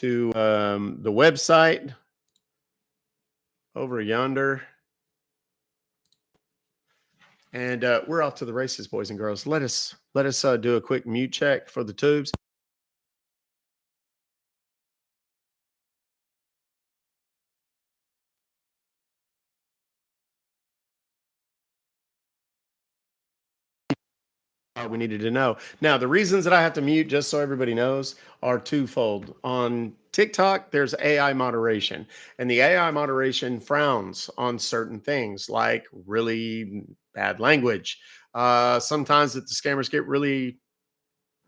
to the website over yonder. And we're off to the races, boys and girls. Let us do a quick mute check for the tubes. We needed to know. Now, the reasons that I have to mute, just so everybody knows, are twofold. On TikTok, there's AI moderation, and the AI moderation frowns on certain things like really bad language. Sometimes if the scammers get really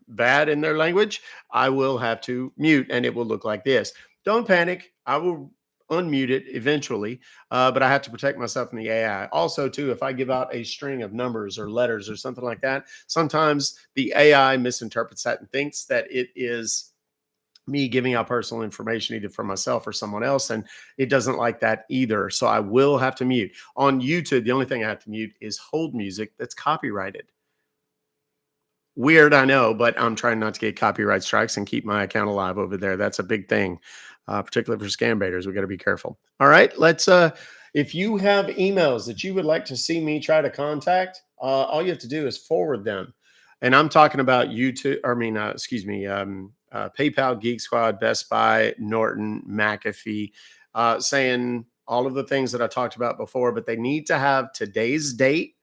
bad in their language, I will have to mute, and it will look like this. Don't panic. I will unmute it eventually, but I have to protect myself from the AI. Also, too, if I give out a string of numbers or letters or something like that, sometimes the AI misinterprets that and thinks that it is me giving out personal information either for myself or someone else, and it doesn't like that either. So I will have to mute. On YouTube, the only thing I have to mute is hold music that's copyrighted. Weird, I know, but I'm trying not to get copyright strikes and keep my account alive over there. That's a big thing, particularly for scam baiters. We got to be careful. All right, let's. If you have emails that you would like to see me try to contact, all you have to do is forward them. And I'm talking about YouTube. PayPal, Geek Squad, Best Buy, Norton, McAfee, saying all of the things that I talked about before. But they need to have today's date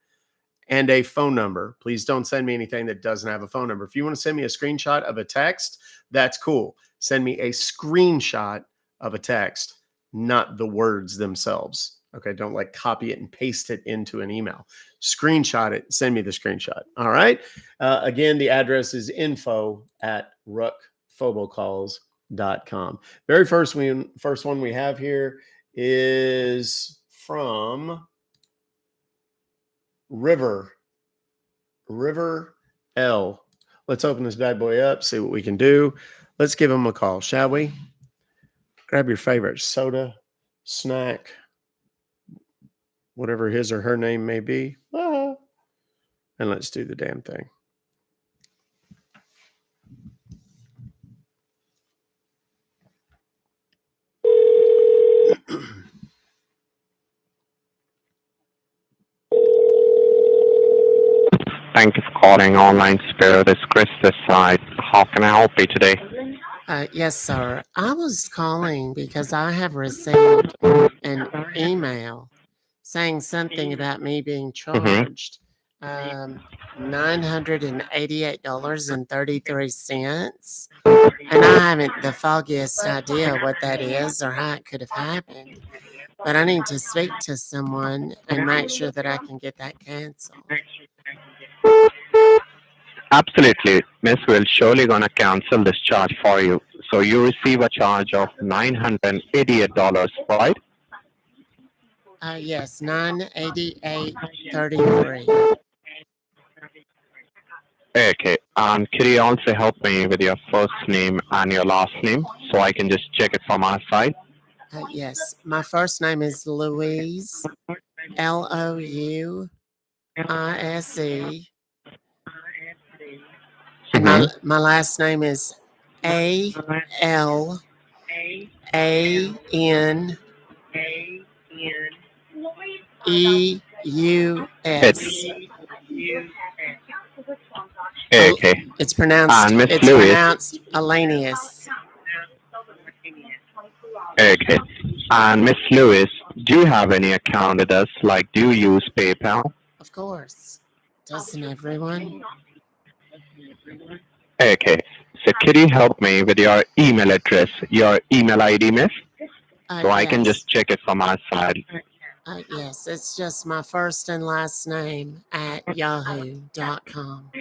and a phone number. Please don't send me anything that doesn't have a phone number. If you want to send me a screenshot of a text, that's cool. Send me a screenshot of a text, not the words themselves. Okay, don't like copy it and paste it into an email. Screenshot it, send me the screenshot. All right. Again, the address is info@ruckfobocalls.com. Very first one we have here is from River L. Let's open this bad boy up, see what we can do. Let's give him a call, shall we? Grab your favorite soda, snack, whatever his or her name may be. And let's do the damn thing. Thank you for calling Online Spirit. It's Chris this side. How can I help you today? Yes, sir. I was calling because I have received an email saying something about me being charged $988.33. And I haven't the foggiest idea what that is or how it could have happened. But I need to speak to someone and make sure that I can get that canceled. Absolutely. Miss, we're surely going to cancel this charge for you. So you receive a charge of $988, right? Yes, $988.33. Okay. And could you also help me with your first name and your last name so I can just check it from our side? Yes, my first name is Louise, Louise. And my last name is ALANS. Okay. It's pronounced Alanius. Okay. And Miss Lewis, do you have any account with us? Like, do you use PayPal? Of course. Doesn't everyone? Okay. So could you help me with your email address, your email ID, Miss? So I can just check it from our side. Yes, it's just my first and last name at yahoo.com.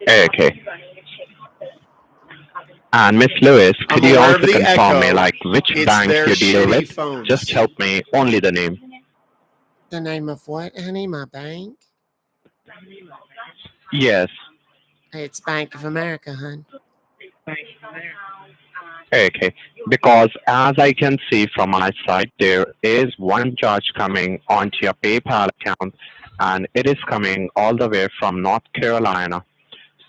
Okay. And Miss Lewis, could you also confirm me, like, which bank you deal with? Phones. Just help me, only the name. The name of what, honey? My bank? Yes. It's Bank of America, hon. Okay. Because as I can see from my side, there is one charge coming onto your PayPal account, and it is coming all the way from North Carolina.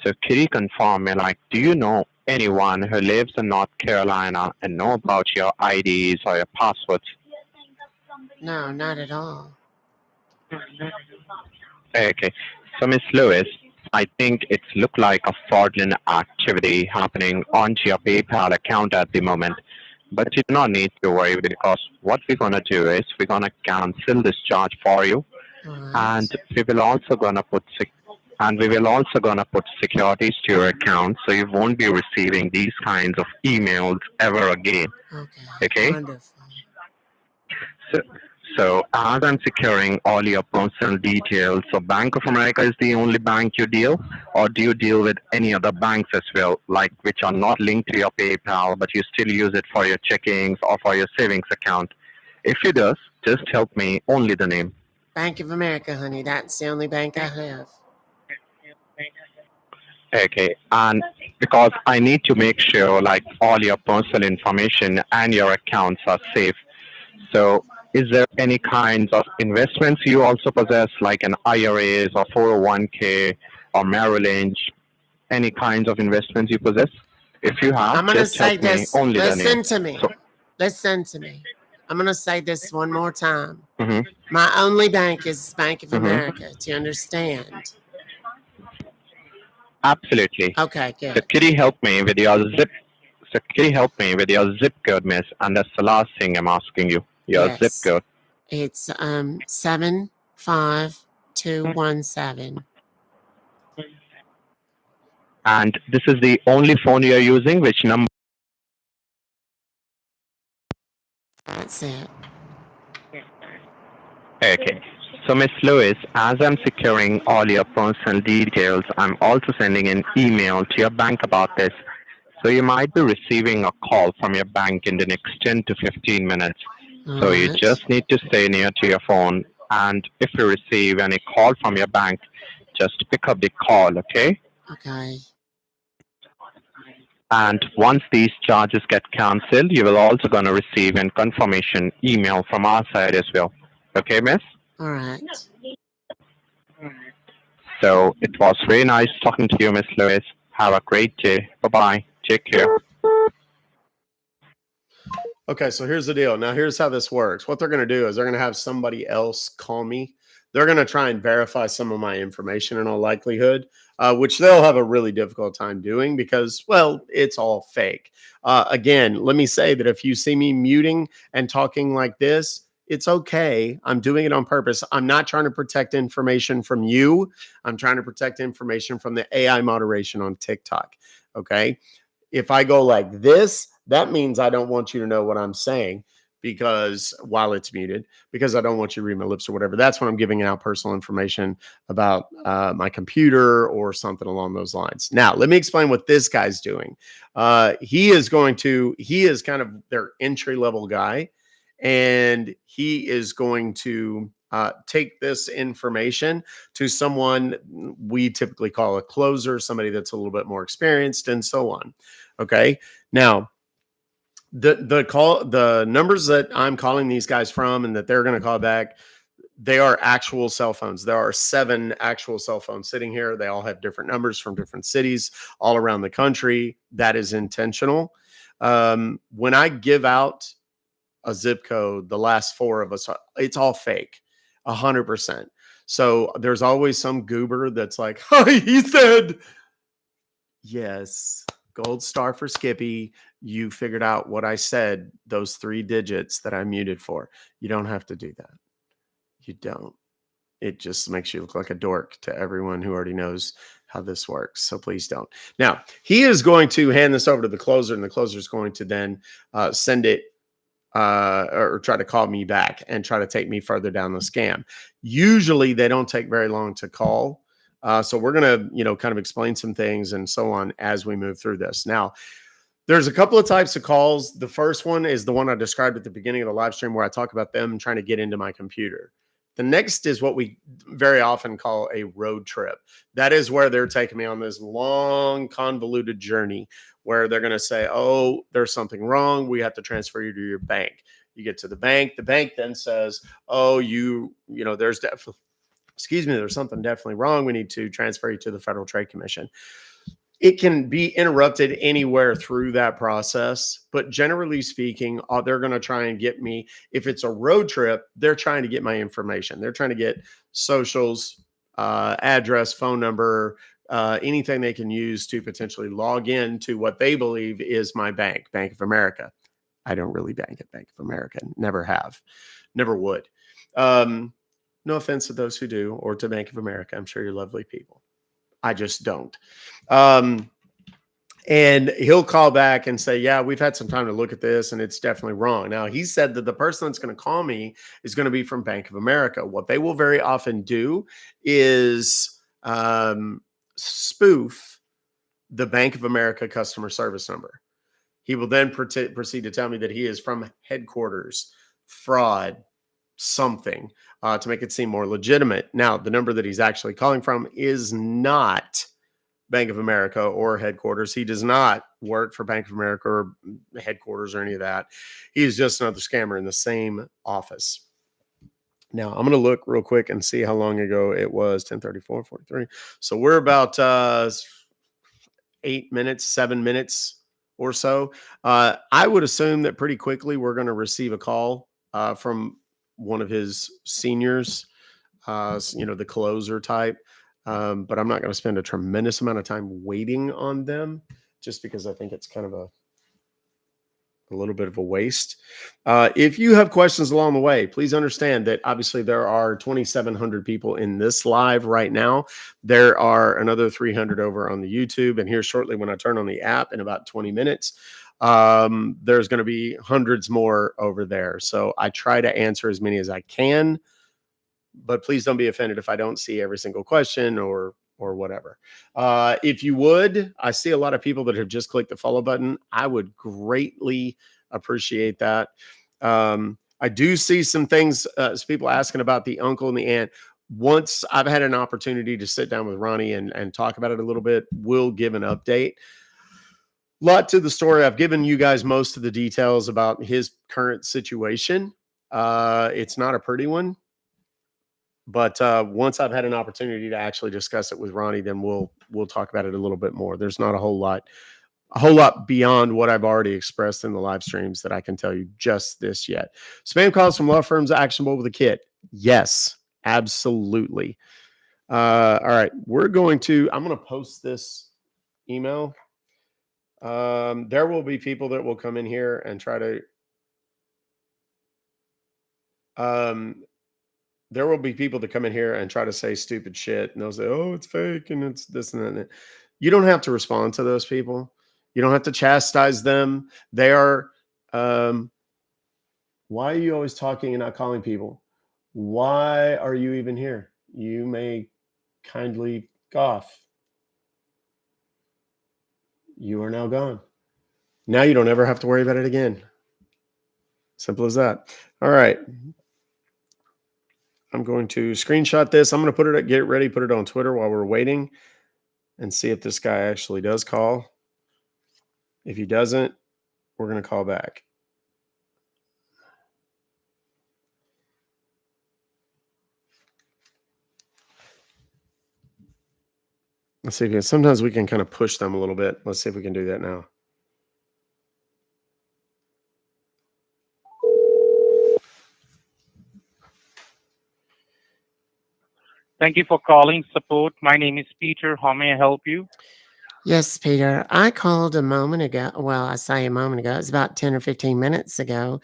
So could you confirm me, like, do you know anyone who lives in North Carolina and know about your IDs or your passwords? No, not at all. Okay. So, Miss Lewis, I think it's look like a fraudulent activity happening onto your PayPal account at the moment. But you do not need to worry because what we're gonna do is we're gonna cancel this charge for you, All right. and we will also gonna put securities to your account, so you won't be receiving these kinds of emails ever again. Okay. Okay? Wonderful. So, so as I'm securing all your personal details, so Bank of America is the only bank you deal, or do you deal with any other banks as well, like which are not linked to your PayPal, but you still use it for your checkings or for your savings account? If it does, just help me only the name. Bank of America, honey. That's the only bank I have. Okay, and because I need to make sure like all your personal information and your accounts are safe. So, is there any kinds of investments you also possess, like an IRAs or 401k or Merrill Lynch? Any kinds of investments you possess? If you have, I'm going to just say help me this. only the name. Listen to me. So, Listen to me. I'm going to say this one more time. mhm, My only bank is Bank of mhm. America. Do you understand? Absolutely. Okay, So, good. could you help me with your zip? So, could you help me with your zip code, miss? And that's the last thing I'm asking you. Your zip Yes. code. It's 75217. And this is the only phone you're using. Which number? That's it. Okay. So, Miss Lewis, as I'm securing all your personal details, I'm also sending an email to your bank about this. So, you might be receiving a call from your bank in the next 10 to 15 minutes. All So, you right. just need to stay near to your phone. And if you receive any call from your bank, just pick up the call, okay? Okay. And once these charges get cancelled, you will also going to receive a confirmation email from our side as well. Okay, miss? All right. So it was very nice talking to you, Miss Lewis. Have a great day. Bye bye. Take care. Okay, so here's the deal. Now, here's how this works. What they're going to do is they're going to have somebody else call me. They're going to try and verify some of my information in all likelihood, which they'll have a really difficult time doing because, well, it's all fake. Again, let me say that if you see me muting and talking like this, it's okay. I'm doing it on purpose. I'm not trying to protect information from you. I'm trying to protect information from the AI moderation on TikTok. Okay. If I go like this, that means I don't want you to know what I'm saying because while it's muted, because I don't want you to read my lips or whatever. That's when I'm giving out personal information about my computer or something along those lines. Now, let me explain what this guy's doing. He is kind of their entry level guy, and he is going to take this information to someone we typically call a closer, somebody that's a little bit more experienced, and so on. Okay. Now, the numbers that I'm calling these guys from and that they're going to call back, they are actual cell phones. There are 7 actual cell phones sitting here. They all have different numbers from different cities all around the country. That is intentional. When I give out a zip code, the last 4 of us, it's all fake, 100%. So there's always some goober that's like, oh, he said, yes, gold star for Skippy. You figured out what I said, those 3 digits that I muted for. You don't have to do that. You don't. It just makes you look like a dork to everyone who already knows how this works. So please don't. Now, he is going to hand this over to the closer, and the closer is going to then send it or try to call me back and try to take me further down the scam. Usually they don't take very long to call. So we're going to, kind of explain some things and so on as we move through this. Now, there's a couple of types of calls. The first one is the one I described at the beginning of the live stream where I talk about them trying to get into my computer. The next is what we very often call a road trip. That is where they're taking me on this long, convoluted journey where they're going to say, oh, there's something wrong. We have to transfer you to your bank. You get to the bank. The bank then says, oh, there's definitely, there's something definitely wrong. We need to transfer you to the Federal Trade Commission. it can be interrupted anywhere through that process. But generally speaking, they're going to try and get me. If it's a road trip, they're trying to get my information. They're trying to get socials, address, phone number, anything they can use to potentially log in to what they believe is my bank, Bank of America. I don't really bank at Bank of America. Never have. Never would. No offense to those who do, or to Bank of America. I'm sure you're lovely people. I just don't. And he'll call back and say, yeah, we've had some time to look at this and it's definitely wrong. Now, he said that the person that's going to call me is going to be from Bank of America. What they will very often do is spoof the Bank of America customer service number. He will then proceed to tell me that he is from headquarters, fraud, something, to make it seem more legitimate. Now, the number that he's actually calling from is not Bank of America or headquarters. He does not work for Bank of America or headquarters or any of that. He's just another scammer in the same office. Now, I'm going to look real quick and see how long ago it was. 10:34, 43. So we're about 8 minutes, 7 minutes or so. I would assume that pretty quickly we're going to receive a call from one of his seniors, the closer type. But I'm not going to spend a tremendous amount of time waiting on them, just because I think it's kind of a little bit of a waste. If you have questions along the way, please understand that obviously there are 2,700 people in this live right now. There are another 300 over on the YouTube. And here shortly, when I turn on the app in about 20 minutes, there's going to be hundreds more over there. So I try to answer as many as I can, but please don't be offended if I don't see every single question or whatever. If you would, I see a lot of people that have just clicked the follow button. I would greatly appreciate that. I do see some things, people asking about the uncle and the aunt. Once I've had an opportunity to sit down with Ronnie and talk about it a little bit, we'll give an update. Lot to the story. I've given you guys most of the details about his current situation. It's not a pretty one. But once I've had an opportunity to actually discuss it with Ronnie, then we'll talk about it a little bit more. There's not a whole lot beyond what I've already expressed in the live streams that I can tell you just this yet. Spam calls from law firms actionable with a kit? Yes, absolutely. All right, I'm going to post this email. There will be people that will come in here and try to there will be people that come in here and try to say stupid shit, and they'll say, oh, it's fake and it's this and that. You don't have to respond to those people. You don't have to chastise them. They are, why are you always talking and not calling people? Why are you even here? You may kindly off. You are now gone. Now you don't ever have to worry about it again. Simple as that. All right. I'm going to screenshot this. I'm going to get ready, put it on Twitter while we're waiting and see if this guy actually does call. If he doesn't, we're going to call back. Let's see if sometimes we can kind of push them a little bit. Let's see if we can do that now. Thank you for calling support. My name is Peter. How may I help you? Yes, Peter. I called a moment ago. Well, I say a moment ago. It was about 10 or 15 minutes ago.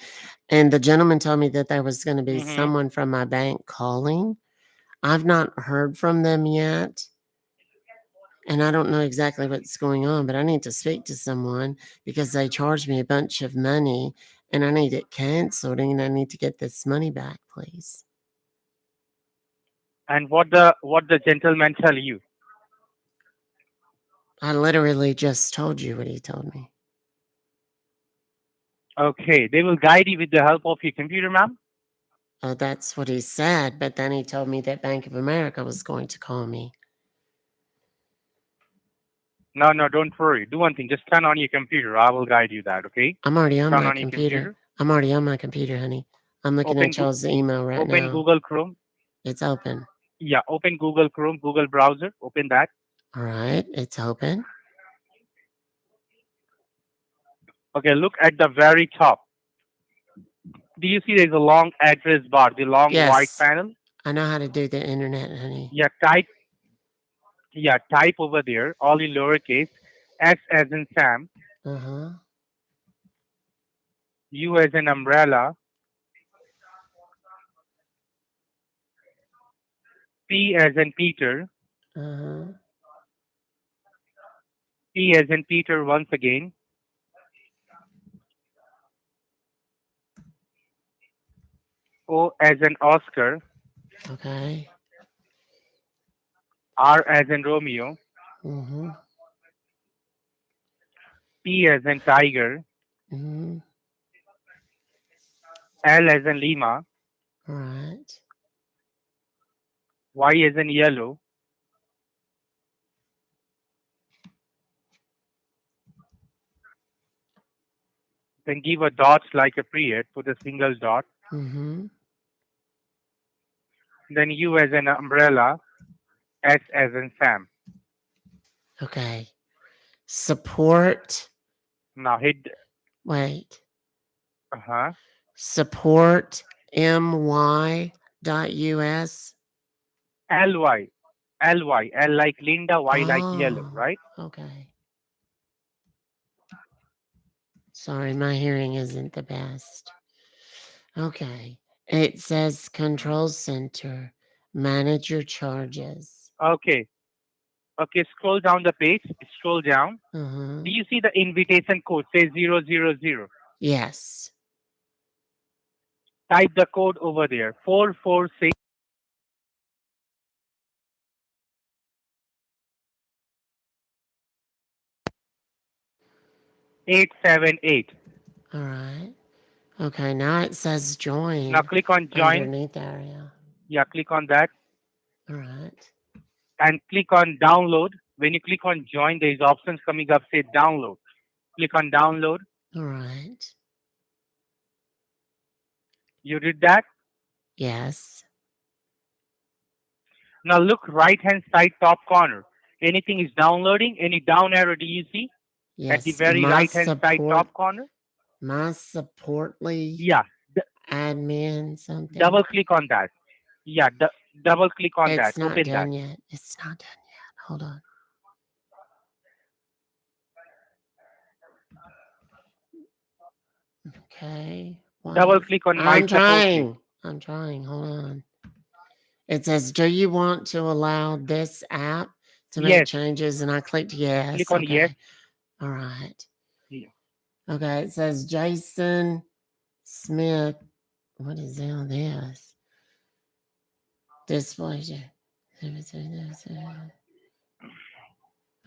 And the gentleman told me that there was going to be someone from my bank calling. I've not heard from them yet. And I don't know exactly what's going on, but I need to speak to someone because they charged me a bunch of money and I need it canceled and I need to get this money back, please. And what the gentleman tell you? I literally just told you what he told me. Okay, they will guide you with the help of your computer, ma'am. Oh, that's what he said, but then he told me that Bank of America was going to call me. No, don't worry. Do one thing. Just turn on your computer. I will guide you that, okay? I'm already on my computer. I'm already on my computer, honey. I'm looking at y'all's email right now. Open Google Chrome. It's open. Yeah, open Google Chrome, Google browser. Open that. All right, it's open. Okay, look at the very top. Do you see there's a long address bar, the long white Yes, panel? I know how to do the internet, honey. Type over there, all in lowercase, S as in Sam, Uh-huh. U as in umbrella, P as in Peter, Uh-huh. P as in Peter once again, O as in Oscar, Okay. R as in Romeo, Mm-hmm. T as in Tiger, Mm-hmm. L as in Lima, All right. Y as in yellow, then give a dot like a period, put a single dot, Mm-hmm. then U as in umbrella, S as in Sam. Okay. Support. Now hit, Wait. uh-huh, Support my.us. LY, L like Linda, Y like yellow, Oh, right? okay. Sorry, my hearing isn't the best. Okay. It says control center. Manage your charges. Okay, okay, scroll down the page, scroll down. Uh-huh. Do you see the invitation code, say 000? Yes. Type the code over there, 446878. All right. Okay, now it says Now join click on join. underneath area. Yeah, click on that All right. and click on download. When you click on join, there's options coming up, say download. Click on download. All right. You did that. Yes. Now look right hand side top corner. Anything is downloading, any down arrow do you see at the Yes. very right hand side top corner? My supportly Yeah, admin something. double click on that. Yeah, double click on that. It's not Open that. done yet. It's not done yet. Hold on. Okay. Double click on my I'm support link. trying. I'm trying. Hold on. It says, do you want to allow this app to make Yes, changes? And I clicked yes. click on yes. Okay. All right. Yeah. Okay. It says Jason Smith. What is all this? Display.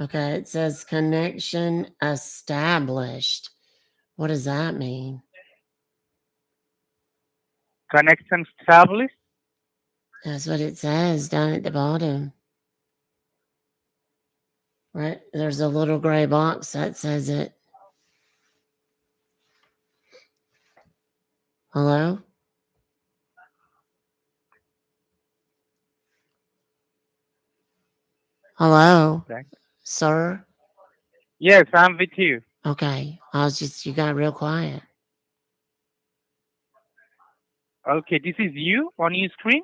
Okay. It says connection established. What does that mean? Connection established. That's what it says down at the bottom. Right? There's a little gray box that says it. Hello? Hello? Okay. Sir? Yes, I'm with you. Okay. You got real quiet. Okay, this is you on your screen.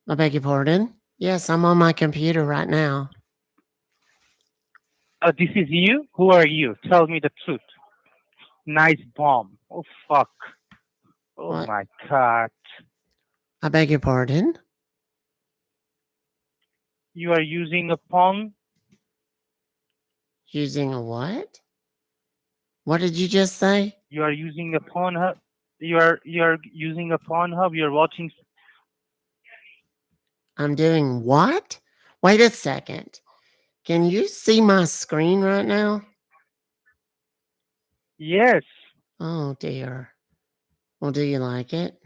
I beg your pardon? Yes, I'm on my computer right now. This is you. Who are you? Tell me the truth. Nice bomb. Oh fuck. Oh What? my god. I beg your pardon? You are using a phone. Using a what? What did you just say? You are using a phone hub. You are using a phone hub. You're watching. I'm doing what? Wait a second. Can you see my screen right now? Yes. Oh dear. Well, do you like it?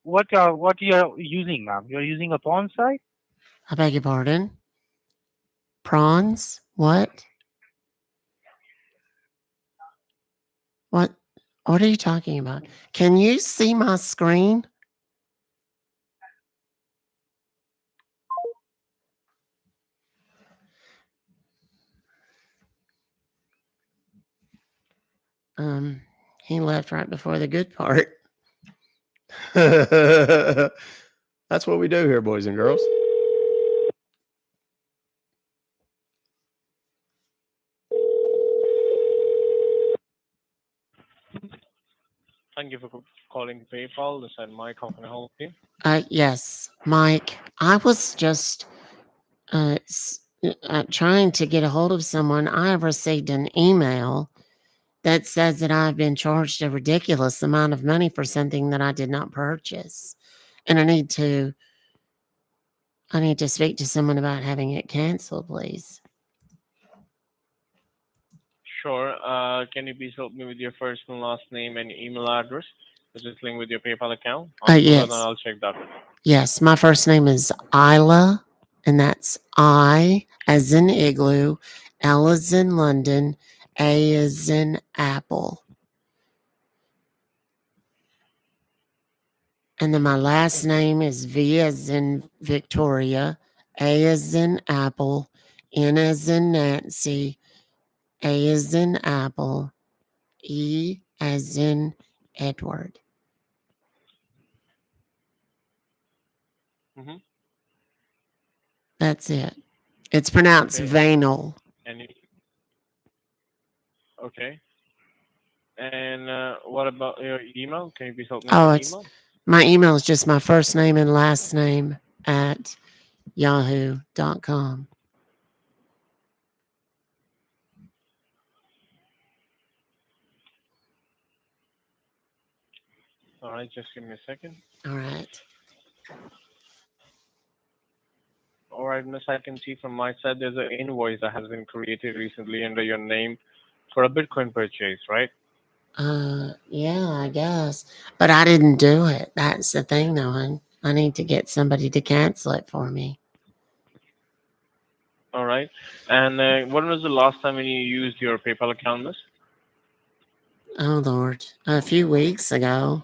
What you are using, ma'am? You're using a phone site. I beg your pardon? Prawns? What? What? What are you talking about? Can you see my screen? He left right before the good part. That's what we do here, boys and girls. Thank you for calling PayPal. This is Mike. How can I help you? Yes, Mike. I was just trying to get a hold of someone. I have received an email that says that I've been charged a ridiculous amount of money for something that I did not purchase, and I need to speak to someone about having it canceled, please. Sure. Can you please help me with your first and last name and email address, which is linked with your PayPal account? Yes. I'll check that. Yes, my first name is Isla, and that's I as in igloo, L as in London, A as in apple. And then my last name is V as in Victoria, A as in apple, N as in Nancy, A as in apple, E as in Edward. Mm-hmm. That's it. It's pronounced Okay. Vanal. Okay. And what about your email? Can you please help me Oh, with it's email? my email is just my first name and last name at yahoo.com. All right, just give me a second. All right. All right, Miss, I can see from my side there's an invoice that has been created recently under your name for a Bitcoin purchase, right? Yeah, I guess. But I didn't do it. That's the thing, though, hon. I need to get somebody to cancel it for me. All right. And when was the last time when you used your PayPal account, Miss? Oh, Lord. A few weeks ago.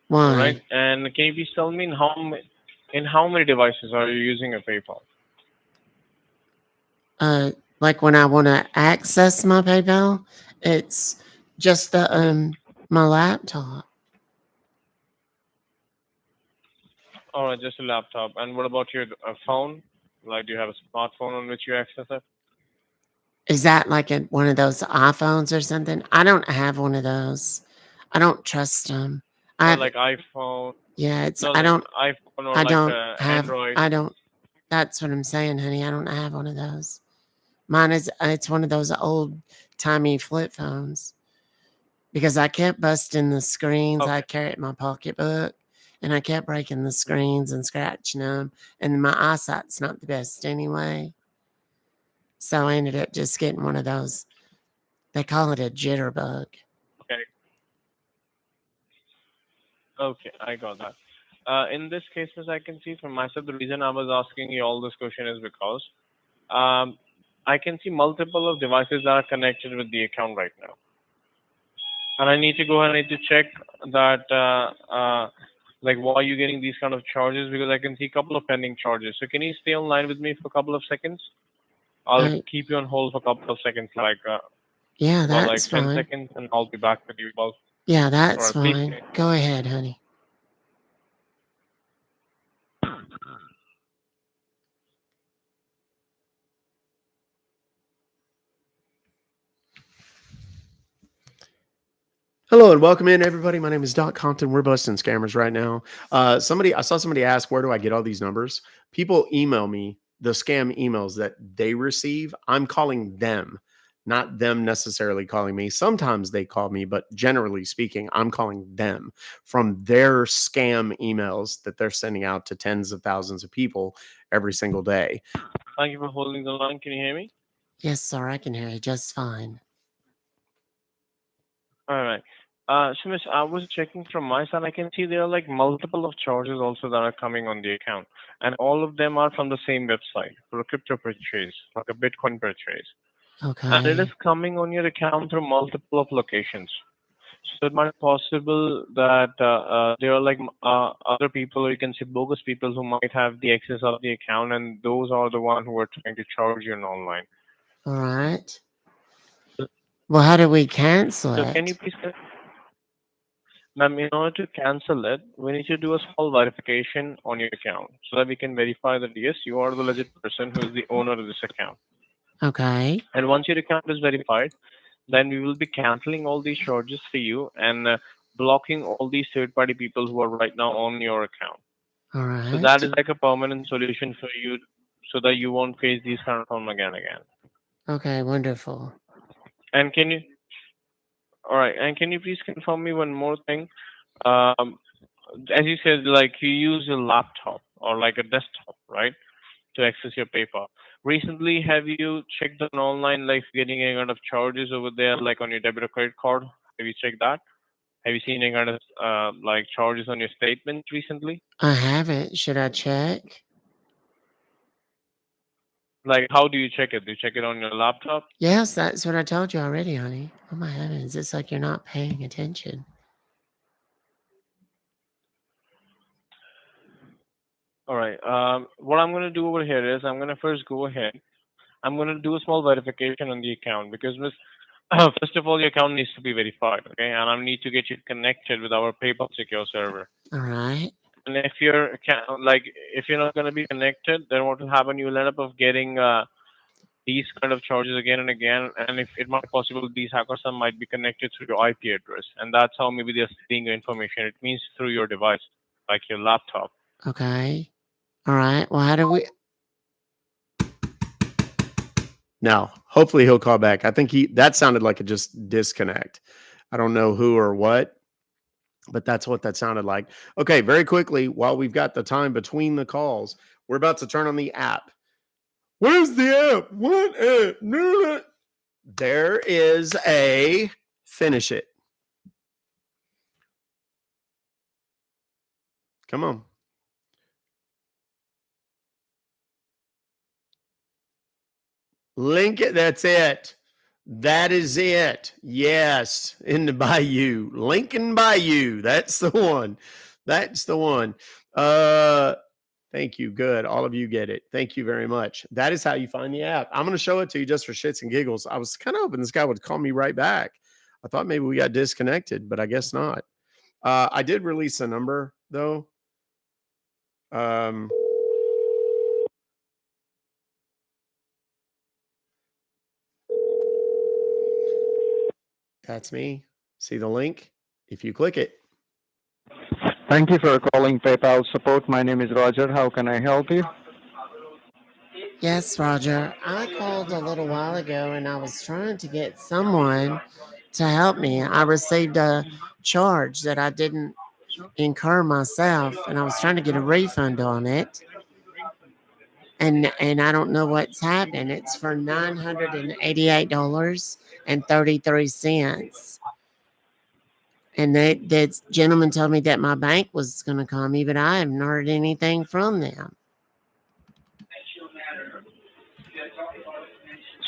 Why? All right. And can you please tell me in how many devices are you using a PayPal? Like when I want to access my PayPal, it's just the my laptop. All right, just a laptop. And what about your phone? Like, do you have a smartphone on which you access it? Is that like one of those iPhones or something? I don't have one of those. I don't trust them. I Or have, like iPhone? yeah, it's No, I like don't iPhone or I like don't have Android. I don't that's what I'm saying, honey. I don't have one of those. Mine is it's one of those old timey flip phones because I kept busting the screens. I Okay. carry it in my pocketbook and I kept breaking the screens and scratching them. And my eyesight's not the best anyway. So I ended up just getting one of those. They call it a jitterbug. Okay. Okay, I got that. In this case, as I can see from myself, the reason I was asking you all this question is because um, I can see multiple of devices that are connected with the account right now, and I need to go ahead and need to check that like why are you getting these kind of charges, because I can see a couple of pending charges. So can you stay online with me for a couple of seconds? I'll Uh, keep you on hold for a couple of seconds, like yeah, about like that's 10 fine. seconds, and I'll be back with you. About Yeah, all that's right, please. fine. Go ahead, honey. Hello and welcome in, everybody. My name is Doc Compton. We're busting scammers right now. I saw somebody ask, where do I get all these numbers? People email me the scam emails that they receive. I'm calling them, not them necessarily calling me. Sometimes they call me, but generally speaking, I'm calling them from their scam emails that they're sending out to tens of thousands of people every single day. Thank you for holding the line. Can you hear me? Yes, sir, I can hear you just fine. All right. So, Miss, I was checking from my side. I can see there are like multiple of charges also that are coming on the account, and all of them are from the same website for a crypto purchase, like a Bitcoin purchase, and it Okay. is coming on your account through multiple of locations. So it might be possible that there are like other people, or you can say bogus people, who might have the access of the account, and those are the one who are trying to charge you online. All right. Well, how do we cancel So can you it? please, ma'am, in order to cancel it, we need to do a small verification on your account so that we can verify that yes, you are the legit person who is the owner of this account. Okay. And once your account is verified, then we will be canceling all these charges for you and blocking all these third party people who are right now on your account. All So that right. is like a permanent solution for you so that you won't face these kind of problem again. Okay, wonderful. And can you, all right, and can you please confirm me one more thing? Um, as you said, like you use a laptop or like a desktop, right, to access your PayPal. Recently, have you checked on online, like getting any kind of charges over there, like on your debit or credit card? Have you checked that? Have you seen any kind of like charges on your statement recently? I haven't. Should I check? Like, how do you check it? Do you check it on your laptop? Yes, that's what I told you already, honey. Oh my heavens, it's like you're not paying attention. All right. What I'm going to do over here is I'm going to first go ahead. I'm going to do a small verification on the account because, Miss, first of all, your account needs to be verified, okay? And I need to get you connected with our PayPal secure server. All right. And if your account, like, if you're not going to be connected, then what will happen? You will end up of getting these kind of charges again and again. And if it might be possible, these hackers might be connected through your IP address, and that's how maybe they're stealing your information. It means through your device, like your laptop. Okay. All right. Well, how do we? Now, hopefully he'll call back. I think that sounded like a just disconnect. I don't know who or what, but that's what that sounded like. Okay, very quickly, while we've got the time between the calls, we're about to turn on the app. Where's the app? What app? No. There is a finish it. Come on. Link it. That's it. That is it. Yes. In the Bayou. Lincoln Bayou. That's the one. That's the one. Thank you. Good. All of you get it. Thank you very much. That is how you find the app. I'm going to show it to you just for shits and giggles. I was kind of hoping this guy would call me right back. I thought maybe we got disconnected, but I guess not. I did release a number though. That's me. See the link? If you click it. Thank you for calling PayPal support. My name is Roger. How can I help you? Yes, Roger. I called a little while ago and I was trying to get someone to help me. I received a charge that I didn't incur myself and I was trying to get a refund on it. And I don't know what's happened. It's for $988.33. And that gentleman told me that my bank was going to call me, but I haven't heard anything from them.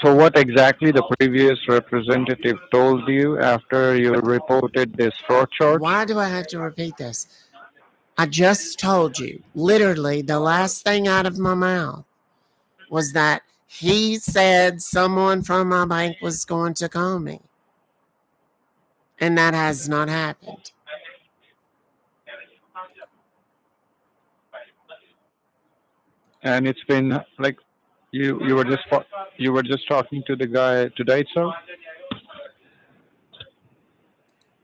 So, what exactly the previous representative told you after you reported this fraud charge? Why do I have to repeat this? I just told you, literally, the last thing out of my mouth was that he said someone from my bank was going to call me. And that has not happened. And it's been like you were just talking to the guy today, sir.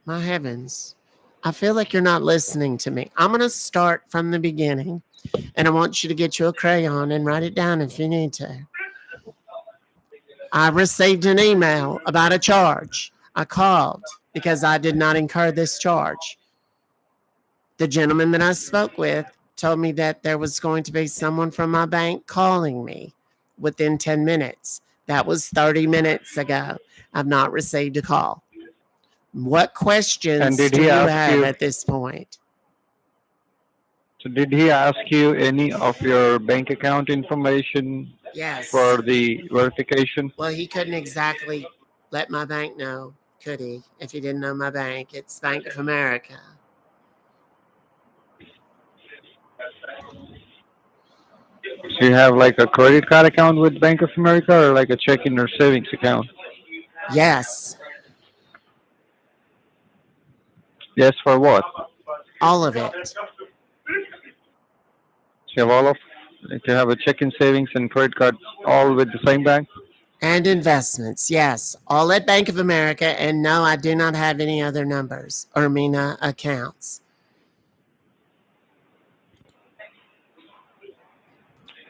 My heavens. I feel like you're not listening to me. I'm going to start from the beginning, and I want you to get you a crayon and write it down if you need to. I received an email about a charge. I called because I did not incur this charge. The gentleman that I spoke with told me that there was going to be someone from my bank calling me within 10 minutes. That was 30 minutes ago. I've not received a call. What questions do you have at this point? So did he ask you any of your bank account information Yes. for the verification? Well, he couldn't exactly let my bank know, could he? If he didn't know my bank. It's Bank of America. So you have like a credit card account with Bank of America or like a checking or savings account? Yes. Yes, for what? All of it. You have all of, like you have a checking, savings, and credit card all with the same bank? And investments, yes. All at Bank of America. And no, I do not have any other numbers or MENA accounts.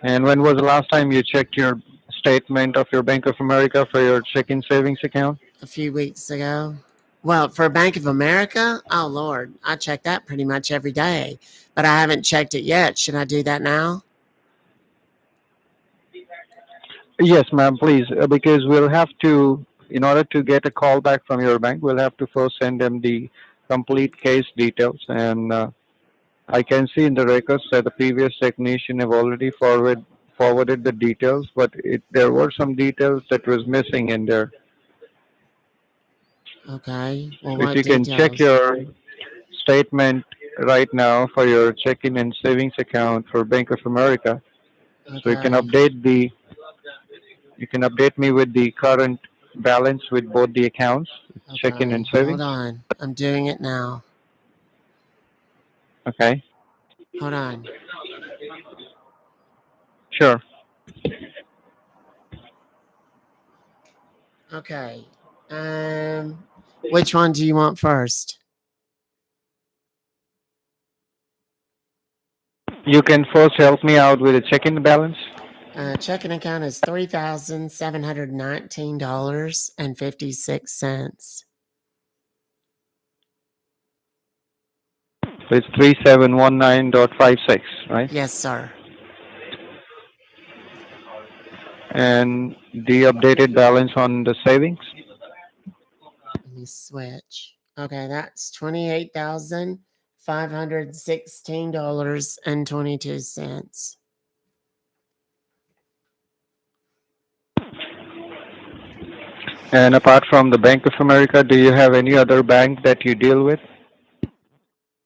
And when was the last time you checked your statement of your Bank of America for your checking savings account? A few weeks ago. Well, for Bank of America, oh Lord, I check that pretty much every day, but I haven't checked it yet. Should I do that now? Yes, ma'am, please, because we'll have to, in order to get a call back from your bank, we'll have to first send them the complete case details. And I can see in the records that the previous technician have already forwarded the details, but there were some details that was missing in there. Okay. Well, If what you can check details? your statement right now for your checking and savings account for Bank of America, so Okay. you can update me with the current balance with both the accounts, checking Okay. and Hold savings. on. I'm doing it now. Okay, Hold on. sure. Okay. Which one do you want first? You can first help me out with the checking balance. Checking account is $3,719.56. So it's 3719.56, right? Yes, sir. And the updated balance on the savings. Let me switch. Okay, that's $28,516.22. And apart from the Bank of America, do you have any other bank that you deal with?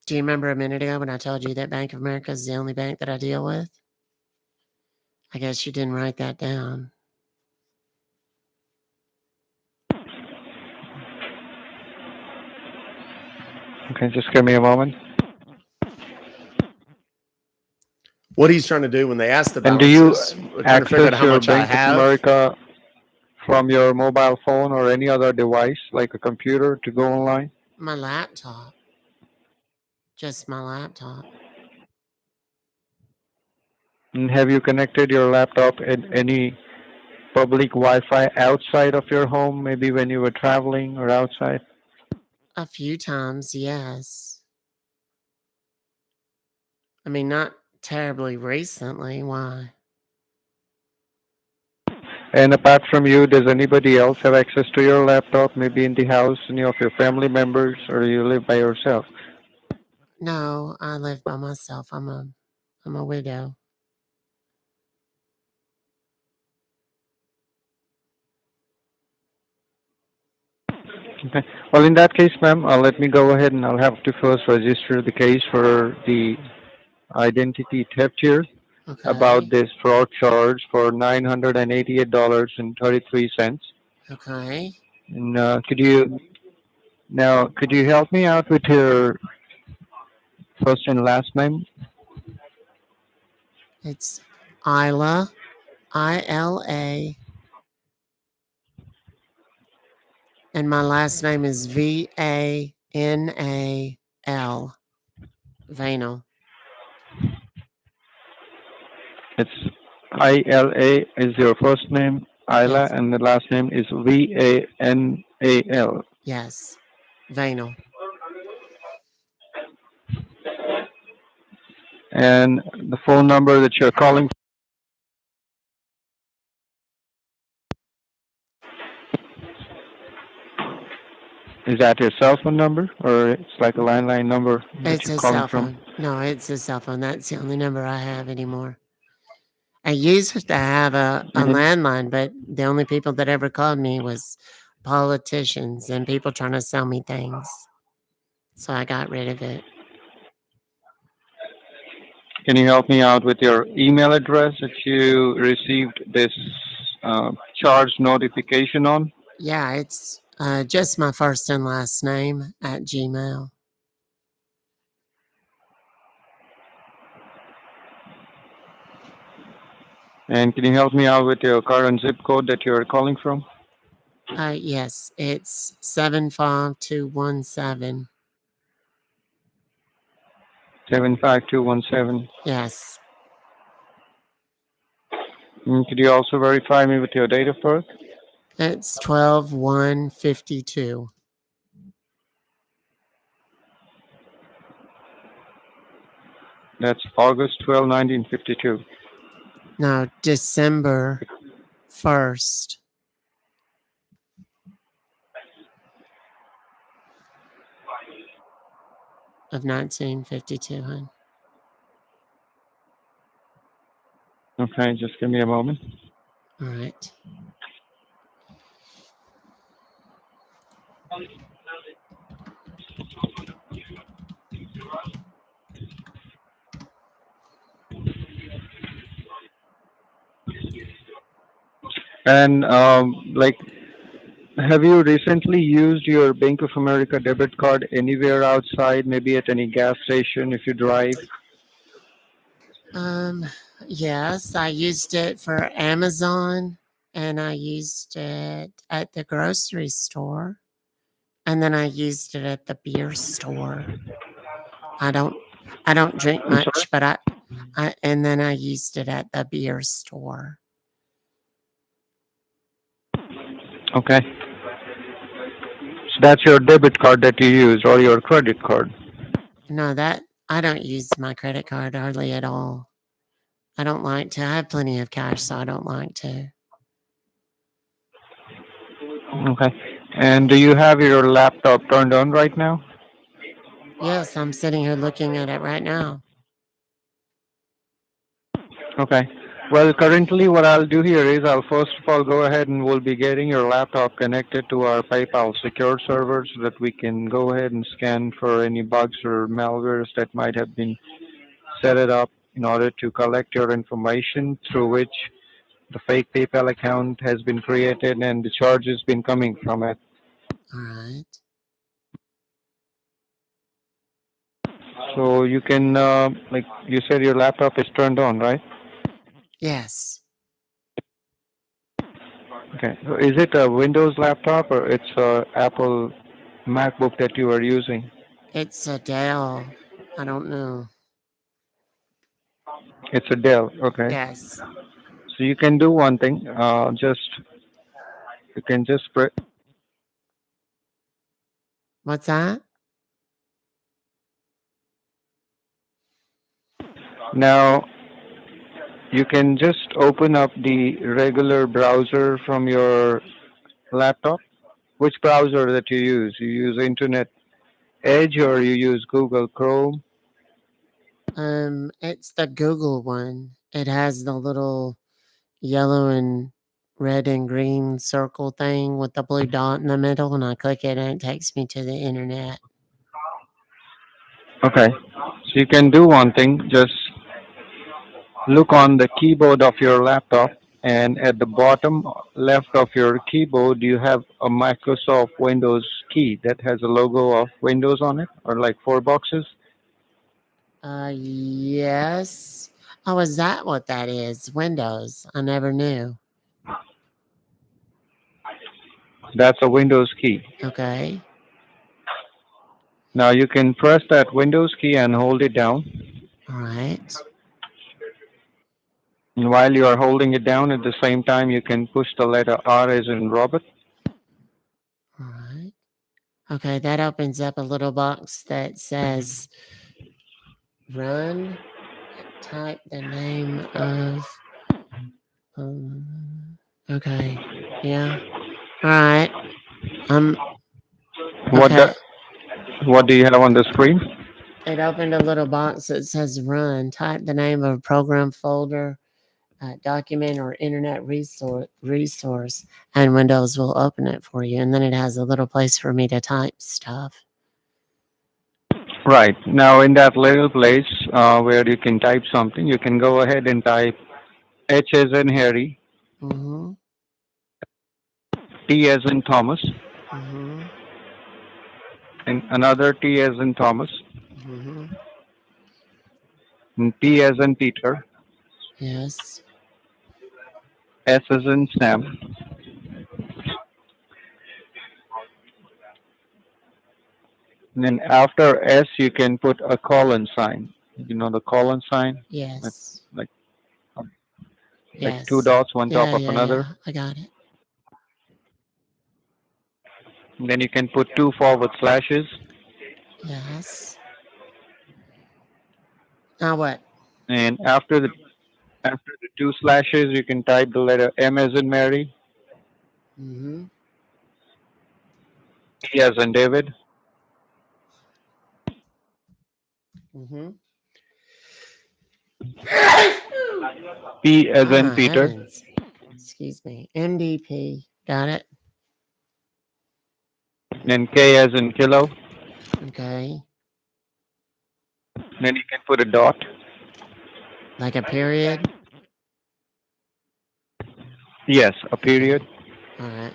Do you remember a minute ago when I told you that Bank of America is the only bank that I deal with? I guess you didn't write that down. Okay, just give me a moment. What he's trying to do when they ask the And do you balances, we're trying to figure out access how your much I Bank of have. America from your mobile phone or any other device like a computer to go online? My laptop. Just my laptop. And have you connected your laptop at any public Wi-Fi outside of your home, maybe when you were traveling or outside? A few times, yes. I mean, not terribly recently. Why? And apart from you, does anybody else have access to your laptop, maybe in the house, any of your family members, or you live by yourself? No, I live by myself. I'm a widow. Okay. Well, in that case, ma'am, let me go ahead and I'll have to first register the case for the identity theft here about Okay. this fraud charge for $988.33. Okay. And could you help me out with your first and last name? It's Isla, ILA, and my last name is VANAL, Vanal. It's ILA is your first name, Isla, Yes. and the last name is VANAL. Yes. Vanal. And the phone number that you're calling, is that your cell phone number, or it's like a landline number that It's you're a calling cell from? phone. No, it's a cell phone. That's the only number I have anymore. I used to have a And landline, but the only people that ever called me was politicians and people trying to sell me things. So I got rid of it. can you help me out with your email address that you received this charge notification on? Yeah, it's just my first and last name at Gmail. And can you help me out with your current zip code that you're calling from? Yes, it's 75217. 75217. Yes, Could you also verify me with your date of birth? it's 12/1/52. That's August 12, 1952. No, December 1st of 1952, hon. Okay, just give me a moment. All right. And have you recently used your Bank of America debit card anywhere outside, maybe at any gas station if you drive? Yes, I used it for Amazon and I used it at the grocery store and then I used it at the beer store. I don't drink I'm sorry? much, but and then I used it at the beer store. Okay. So that's your debit card that you use or your credit card. No, that I don't use my credit card hardly at all. I don't like to. I have plenty of cash, so I don't like to. Okay. And do you have your laptop turned on right now? Yes, I'm sitting here looking at it right now. Okay. Well, currently what I'll do here is I'll first of all go ahead and we'll be getting your laptop connected to our PayPal secure server so that we can go ahead and scan for any bugs or malwares that might have been set it up in order to collect your information through which the fake PayPal account has been created and the charge has been coming from it. All right. So you can, like you said, your laptop is turned on, right? Yes. Okay. So is it a Windows laptop or it's a Apple MacBook that you are using? It's a Dell. I don't know. It's a Dell. Okay. Yes. So you can do one thing. You can just What's that? now you can just open up the regular browser from your laptop. Which browser that you use? You use Internet Edge or you use Google Chrome? It's the Google one. It has the little yellow and red and green circle thing with the blue dot in the middle, and I click it and it takes me to the internet. Okay. So you can do one thing. Just look on the keyboard of your laptop, and at the bottom left of your keyboard, you have a Microsoft Windows key that has a logo of Windows on it, or like four boxes. Yes. Oh, is that what that is? Windows. I never knew. That's a Windows key. Okay. Now you can press that Windows key and hold it down. All right. And while you are holding it down, at the same time, you can push the letter R as in Robert. All right. Okay, that opens up a little box that says run. Type the name of. Okay. Yeah. All right. Okay. What do you have on the screen? It opened a little box that says run. Type the name of a program, folder, document, or internet resource, and Windows will open it for you. And then it has a little place for me to type stuff. Right. Now, in that little place where you can type something, you can go ahead and type H as in Harry, Mm-hmm. T as in Thomas, Mm-hmm. and another T as in Thomas, Mm-hmm. and P as in Peter, Yes. S as in Sam. And then after S, you can put a colon sign. You know the colon sign? Yes. Like Yes. two dots, one top of Yeah. another. I got it. And then you can put 2 forward slashes. Yes. Now what? And after the 2 slashes, you can type the letter M as in Mary, Mm-hmm. D as in David, Mm-hmm. P as in Peter, Heavens. Excuse me. MDP. Got it. then K as in kilo. Okay. Then you can put a dot. Like a period. Yes, a period. All right.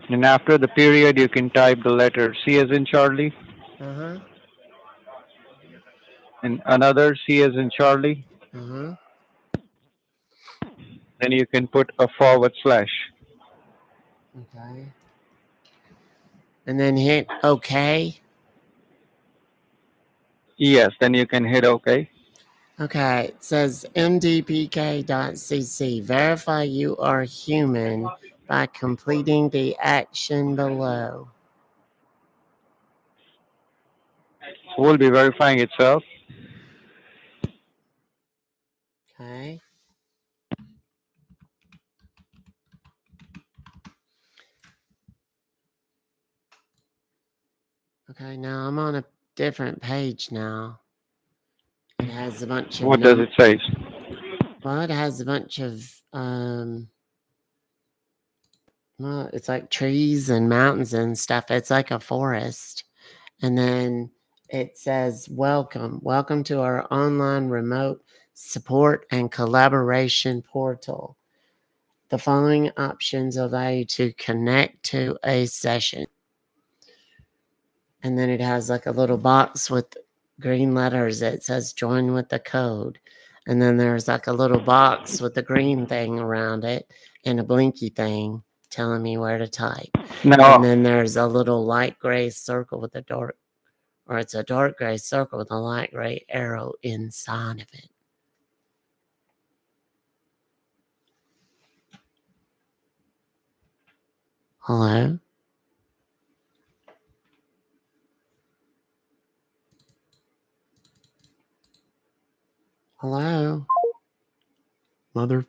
And after the period, you can type the letter C as in Charlie, Uh-huh. and another C as in Charlie. Uh-huh. Then you can put a forward slash. Okay. And then hit OK. Yes, then you can hit OK. Okay. It says mdpk.cc. Verify you are human by completing the action below. Will be verifying itself. Okay. Okay, now I'm on a different page now. It has a bunch of What does it say? well, it has a bunch of well, it's like trees and mountains and stuff. It's like a forest. And then it says, welcome to our online remote support and collaboration portal. The following options allow you to connect to a session. And then it has like a little box with green letters that says join with the code. And then there's like a little box with the green thing around it and a blinky thing telling me where to type. Now, And then there's a little light gray circle with a dark, or it's a dark gray circle with a light gray arrow inside of it. Hello? Hello? Mother.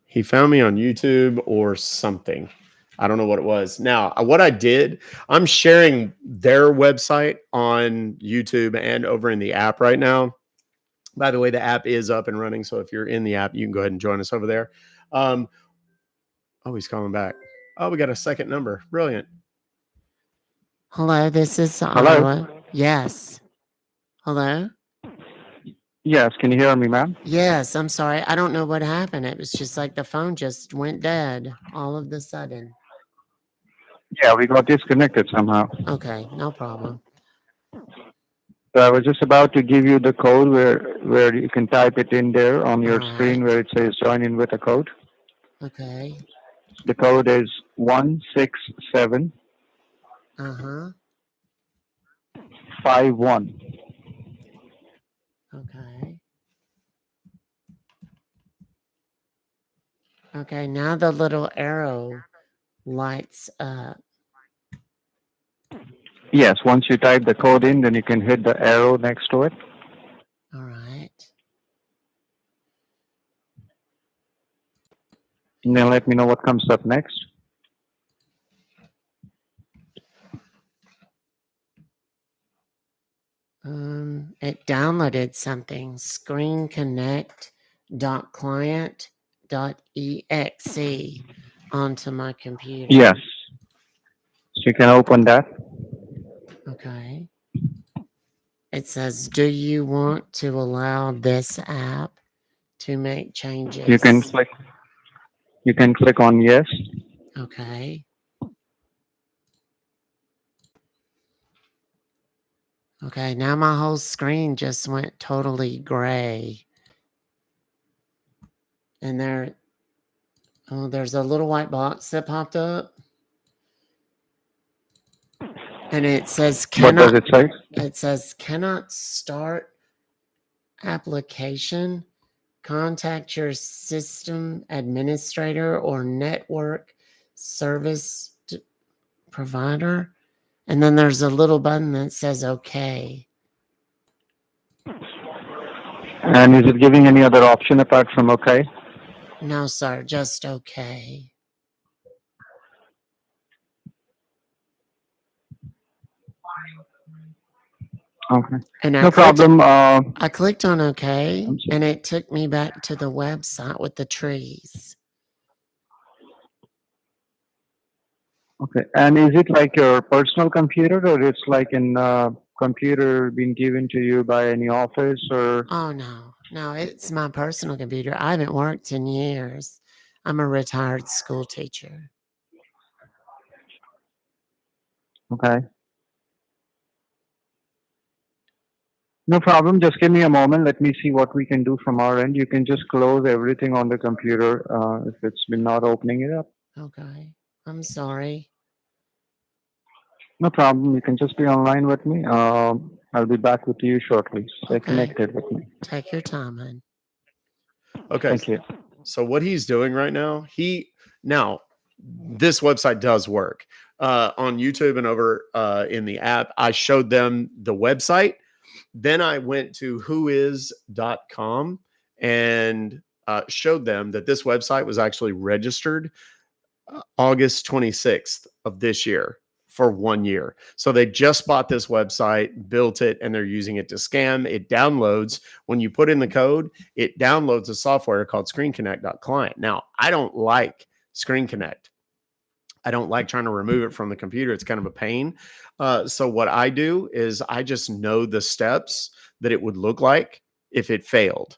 He found me on YouTube or something. I don't know what it was. Now, what I did, I'm sharing their website on YouTube and over in the app right now. By the way, the app is up and running. So if you're in the app, you can go ahead and join us over there. Oh, he's calling back. Oh, we got a second number. Brilliant. Hello, this is hello? Iowa. Yes. Hello? Yes, can you hear me, ma'am? Yes, I'm sorry. I don't know what happened. It was just like the phone just went dead all of the sudden. Yeah, we got disconnected somehow. Okay, no problem. So I was just about to give you the code where you can type it in there on your All screen right. where it says join in with a code. Okay. The code is 16751. Uh-huh. Okay. Okay, now the little arrow lights up. Yes, once you type the code in, then you can hit the arrow next to it. All right. And then let me know what comes up next. It downloaded something. screenconnect.client.exe onto my computer. Yes. So you can open that. Okay. It says, do you want to allow this app to make changes? You can click on yes. Okay. Okay, now my whole screen just went totally gray. And there's a little white box that popped up. And it says What does cannot it say? it says cannot start application. Contact your system administrator or network service provider. And then there's a little button that says okay. And is it giving any other option apart from okay? No, sir, just okay. Okay. And No problem. I clicked on okay, I'm sorry. and it took me back to the website with the trees. Okay. And is it like your personal computer, or it's like a computer being given to you by any office, or? Oh, no, it's my personal computer. I haven't worked in years. I'm a retired school teacher. Okay. No problem. Just give me a moment. Let me see what we can do from our end. You can just close everything on the computer if it's been not opening it up. Okay, I'm sorry. No problem. You can just be online with me. I'll be back with you shortly. Stay Okay. connected with me. Take your time, hon. Okay. Thank you. So what he's doing right now, this website does work on YouTube and over in the app. I showed them the website. Then I went to whois.com and showed them that this website was actually registered August 26th of this year for 1 year. So they just bought this website, built it, and they're using it to scam. It downloads, when you put in the code, it downloads a software called ScreenConnect.client. Now, I don't like Screen Connect. I don't like trying to remove it from the computer. It's kind of a pain. So what I do is I just know the steps that it would look like if it failed.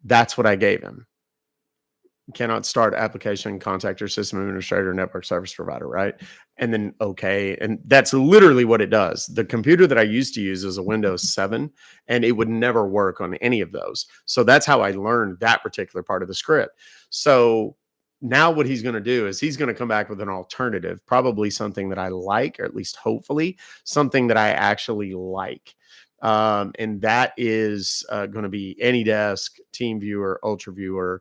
That's what I gave him. Cannot start application, contact your system administrator, network service provider, right? And then okay. And that's literally what it does. The computer that I used to use is a Windows 7, and it would never work on any of those. So that's how I learned that particular part of the script. So now what he's going to do is he's going to come back with an alternative, probably something that I like, or at least hopefully something that I actually like. And that is going to be AnyDesk, TeamViewer, UltraViewer,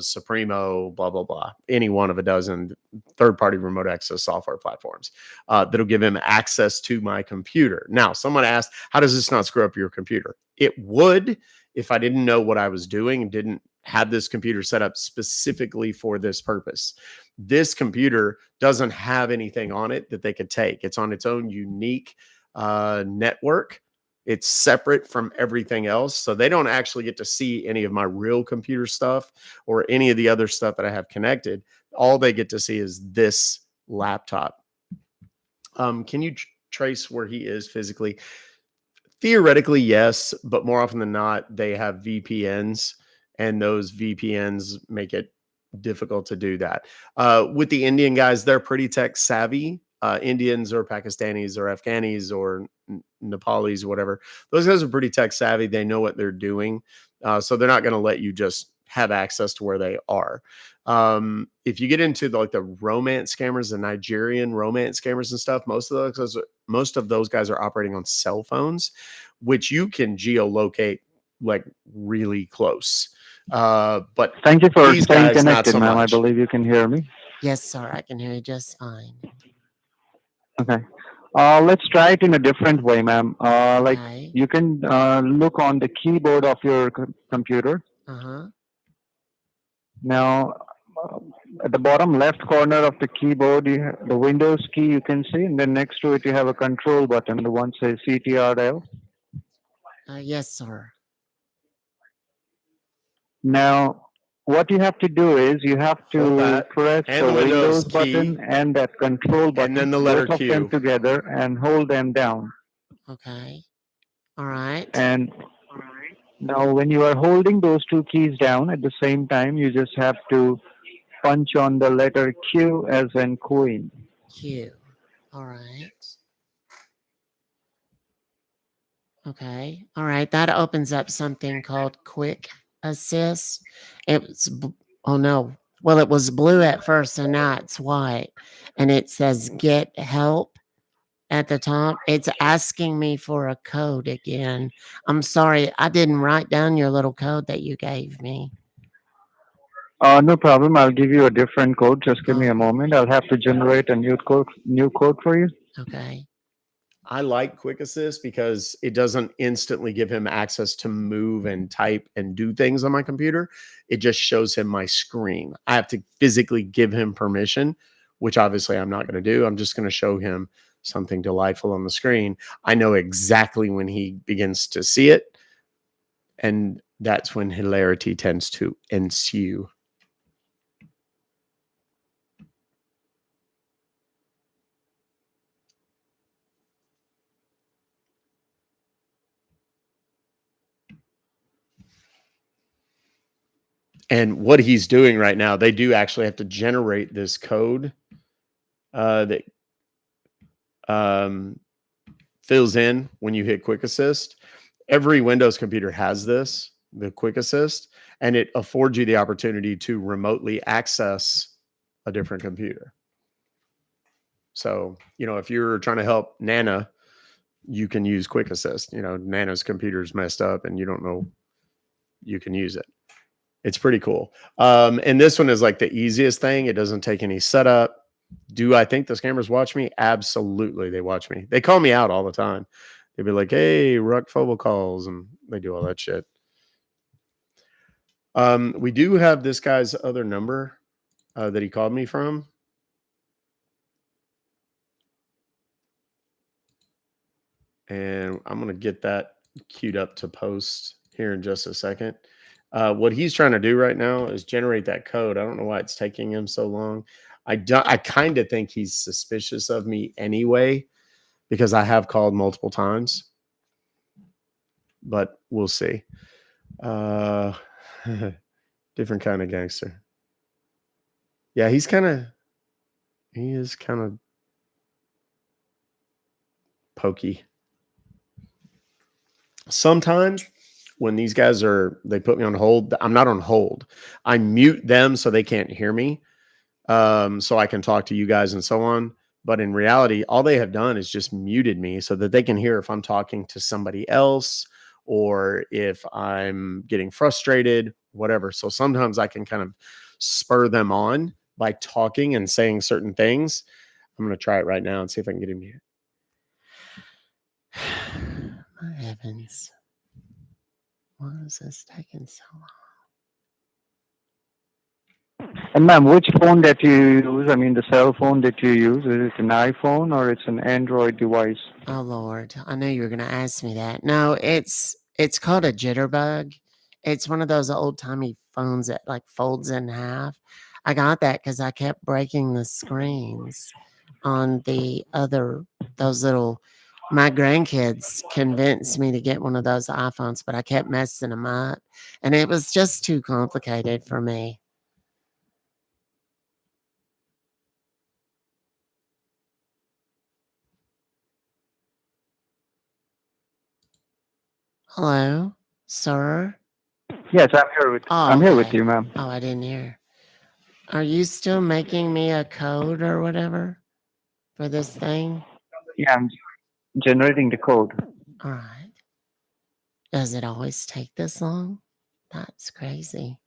Supremo, blah, blah, blah, any one of a dozen third-party remote access software platforms that'll give him access to my computer. Now, someone asked, how does this not screw up your computer? It would if I didn't know what I was doing and didn't have this computer set up specifically for this purpose. This computer doesn't have anything on it that they could take. It's on its own unique network. It's separate from everything else. So they don't actually get to see any of my real computer stuff or any of the other stuff that I have connected. All they get to see is this laptop. Can you trace where he is physically? Theoretically, yes, but more often than not, they have VPNs, and those VPNs make it difficult to do that. With the Indian guys, they're pretty tech savvy. Indians or Pakistanis or Afghanis or Nepalis, whatever. Those guys are pretty tech savvy. They know what they're doing. So they're not going to let you just have access to where they are. If you get into the romance scammers, the Nigerian romance scammers and stuff, most of those guys are operating on cell phones, which you can geolocate like really close. But thank you for these staying guys, not connected, so ma'am. I much. believe you can hear me. Yes, sir, I can hear you just fine. Okay. Let's try it in a different way, ma'am. Like Okay. you can look on the keyboard of your computer. Uh-huh. Now, at the bottom left corner of the keyboard, you have the Windows key you can see, and then next to it you have a control button. The one says CTRL. Yes, sir. Now, what you have to do is you have Hold to that. press And the the Windows Windows button key. and that control button, And then the letter both of them Q. together, and hold them down. Okay. All right. And now, when you are holding those two keys down at the same time, you just have to punch on the letter Q as in queen. Q. All right. Okay. All right. That opens up something called Quick Assist. Oh no. Well, it was blue at first and now it's white. And it says Get Help at the top. It's asking me for a code again. I'm sorry. I didn't write down your little code that you gave me. No problem. I'll give you a different code. Just give me a Oh, moment. I'll have to generate a new code for you. okay. I like Quick Assist because it doesn't instantly give him access to move and type and do things on my computer. It just shows him my screen. I have to physically give him permission, which obviously I'm not going to do. I'm just going to show him something delightful on the screen. I know exactly when he begins to see it, and that's when hilarity tends to ensue. And what he's doing right now, they do actually have to generate this code that fills in when you hit Quick Assist. Every Windows computer has this, the Quick Assist, and it affords you the opportunity to remotely access a different computer. So, if you're trying to help Nana, you can use Quick Assist. Nana's computer's messed up and you don't know, you can use it. It's pretty cool. And this one is like the easiest thing. It doesn't take any setup. Do I think the scammers watch me? Absolutely, they watch me. They call me out all the time. They'd be like, "Hey, Ruck Fobocalls," and they do all that shit. We do have this guy's other number that he called me from. And I'm going to get that queued up to post here in just a second. What he's trying to do right now is generate that code. I don't know why it's taking him so long. I kind of think he's suspicious of me anyway, because I have called multiple times, but we'll see. Different kind of gangster. Yeah, he is kind of pokey. Sometimes when these guys they put me on hold, I'm not on hold. I mute them so they can't hear me. So I can talk to you guys and so on. But in reality, all they have done is just muted me so that they can hear if I'm talking to somebody else or if I'm getting frustrated, whatever. So sometimes I can kind of spur them on by talking and saying certain things. I'm going to try it right now and see if I can get him here. My heavens. Why is this taking so long? And ma'am, which phone that you use? I mean, the cell phone that you use, is it an iPhone or it's an Android device? Oh Lord, I knew you were gonna ask me that. No, it's called a jitterbug. It's one of those old timey phones that like folds in half. I got that because I kept breaking the screens on those little. My grandkids convinced me to get one of those iPhones, but I kept messing them up, and it was just too complicated for me. Hello, sir. Yes, I'm here with Oh, I'm here with okay. you, ma'am. Oh, I didn't hear. Are you still making me a code or whatever for this thing? Yeah, I'm generating the code. All right. Does it always take this long? That's crazy.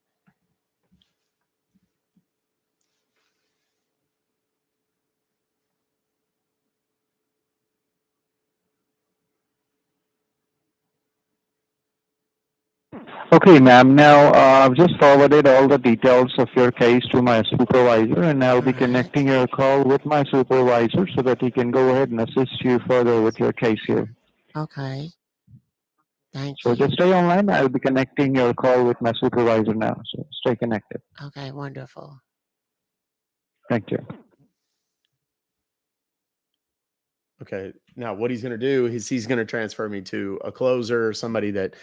Okay, ma'am. Now, I've just forwarded all the details of your case to my supervisor, and I'll All be right. connecting your call with my supervisor so that he can go ahead and assist you further with your case here. Okay. Thank So just you. stay online. I'll be connecting your call with my supervisor now. So stay connected. Okay, wonderful. Thank you. Okay. Now what he's going to do is he's going to transfer me to a closer, somebody that,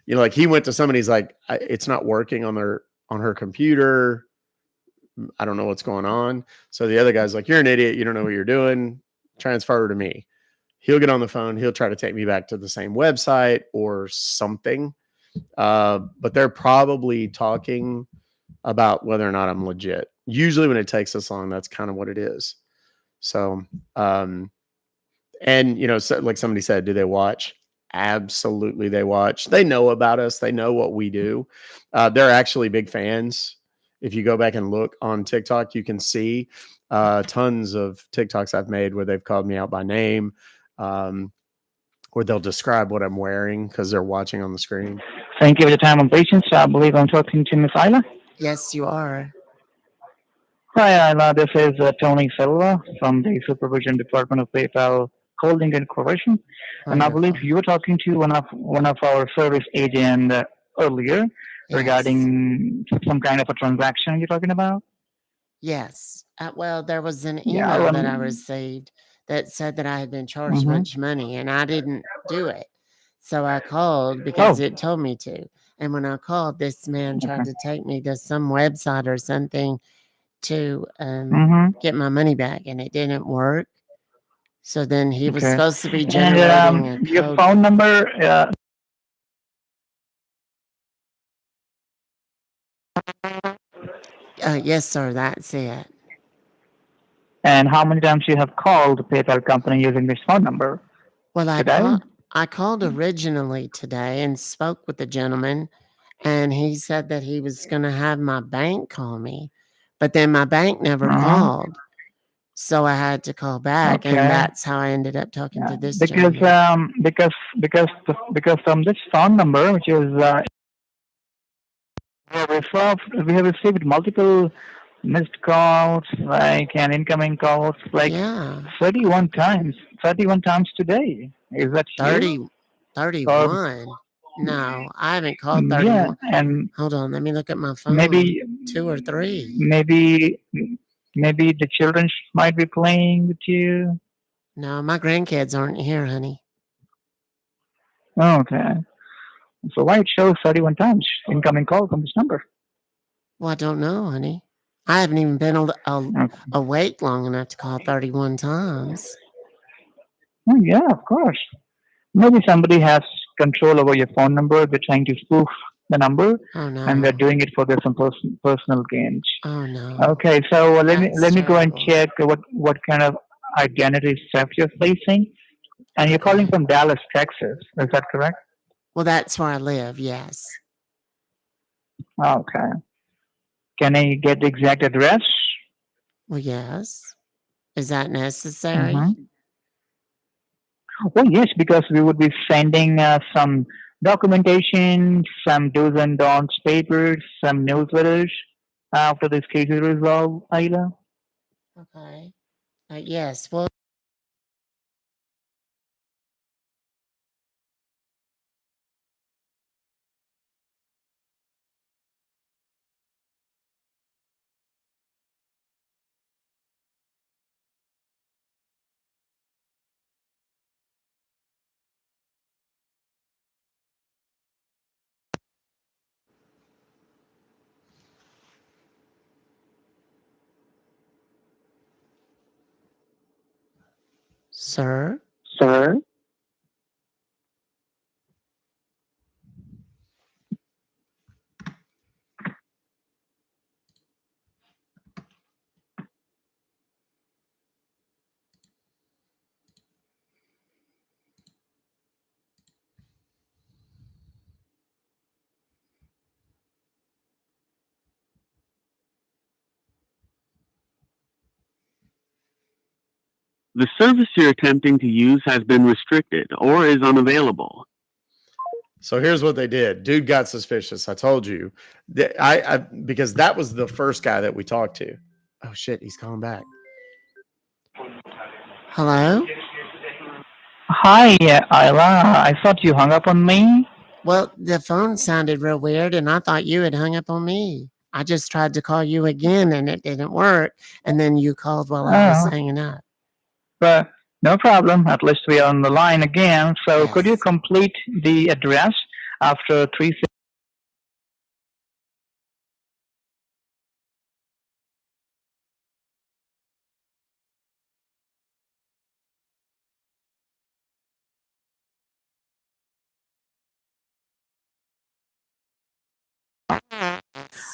like he went to somebody's like, it's not working on her computer. I don't know what's going on. So the other guy's like, you're an idiot. You don't know what you're doing. Transfer her to me. He'll get on the phone. He'll try to take me back to the same website or something. But they're probably talking about whether or not I'm legit. Usually when it takes this long, that's kind of what it is. So, and so, like somebody said, do they watch? Absolutely, they watch. They know about us. They know what we do. They're actually big fans. If you go back and look on TikTok, you can see tons of TikToks I've made where they've called me out by name, or they'll describe what I'm wearing because they're watching on the screen. Thank you for your time and patience. I believe I'm talking to Miss Isla. Yes, you are. Hi, Isla. This is Tony Silva from the Supervision Department of PayPal Holding Corporation, and I believe Wonderful. you were talking to one of our service agent earlier Yes. regarding some kind of a transaction you're talking about. Yes. Well, there was an Yeah. email that I received that said that I had been charged Mm-hmm. much money and I didn't do it. So I called Oh, because it told me to. And when I called, this man tried okay. to take me to some website or something to Mm-hmm. get my money back, and it didn't work. So then he was Okay. supposed to be And generating a your code. phone number, Yes, sir. That's it. and how many times you have called the PayPal company using this phone number Well, today? I called originally today and spoke with the gentleman, and he said that he was going to have my bank call me, but then my bank never Uh-huh. called. So I had to call back, and Okay. that's how I ended up talking Yeah. to this Because gentleman. because from this phone number, which is we have received multiple missed calls, like and incoming calls, like Yeah, 31 times, 31 times today. Is that you? 30, Or 31. No, I haven't called yeah, 31. and Hold on, let me look at my phone. maybe 2 or 3. maybe maybe the children might be playing with you. No, my grandkids aren't here, honey. Okay. So why it shows 31 times incoming call from this number? Well, I don't know, honey. I haven't even been Okay. awake long enough to call 31 times. Oh, yeah, of course. Maybe somebody has control over your phone number. They're trying to spoof the number, Oh, and they're no. doing it for their some personal gains. Oh, no. Okay, so That's let me go and terrible. check what kind of identity theft you're facing. And you're calling Okay. from Dallas, Texas. Is that correct? Well, that's where I live, yes. Okay. Can I get the exact address? Well, yes. Is that necessary? Mm-hmm. Well, yes, because we would be sending some documentation, some do's and don'ts papers, some newsletters after this case is resolved, Ayla. Okay. Yes. Well, sir. Sir? The service you're attempting to use has been restricted or is unavailable. So here's what they did. Dude got suspicious. I told you. Because that was the first guy that we talked to. Oh shit, he's calling back. Hello? Hi, Ayla. I thought you hung up on me. Well, the phone sounded real weird, and I thought you had hung up on me. I just tried to call you again, and it didn't work. And then you called while I was Oh, hanging up. but no problem. At least we are on the line again. So could you Yes. complete the address after 3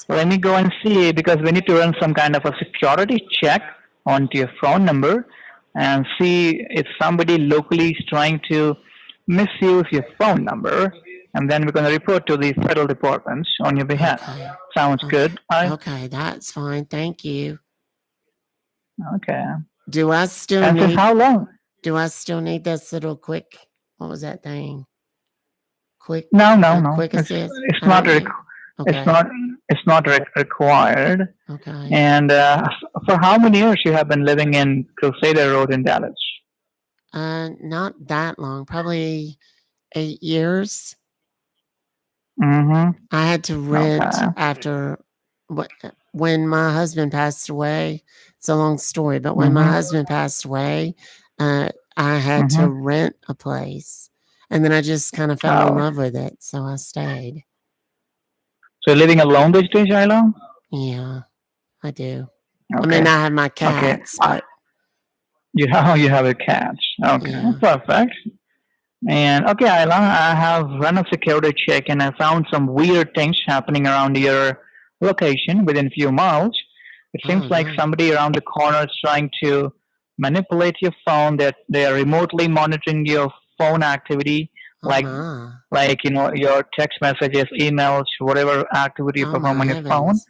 Let me go and see because we need to run some kind of a security check onto your phone number and see if somebody locally is trying to misuse your phone number. And then we're going to report to the federal departments on your behalf. Okay. Sounds good. Okay, that's fine. Thank you. Okay. Do I still And for need how long? this little quick, what was that thing? Quick No. quick assist? It's I not. don't need. It's Okay. not. It's not required. Okay. And for how many years you have been living in Crusader Road in Dallas? Not that long, probably 8 years. Mm-hmm. I had to rent Okay. after when my husband passed away. It's a long story, but when my Mm-hmm. husband passed away, I had to Mm-hmm. rent a place, and then I just kind of fell in Oh, love with it, so I stayed. so you're living alone these days, Shiloh? Yeah, I do. I Okay. mean, I have my Okay. cats, but You have a cat. Okay. yeah. Perfect. And okay, Ayla, I have run a security check and I found some weird things happening around your location within a few miles. It seems Oh like no. somebody around the corner is trying to manipulate your phone, that they are remotely monitoring your phone activity, Oh like my. your text messages, emails, whatever activity you Oh perform my on your phone. heavens.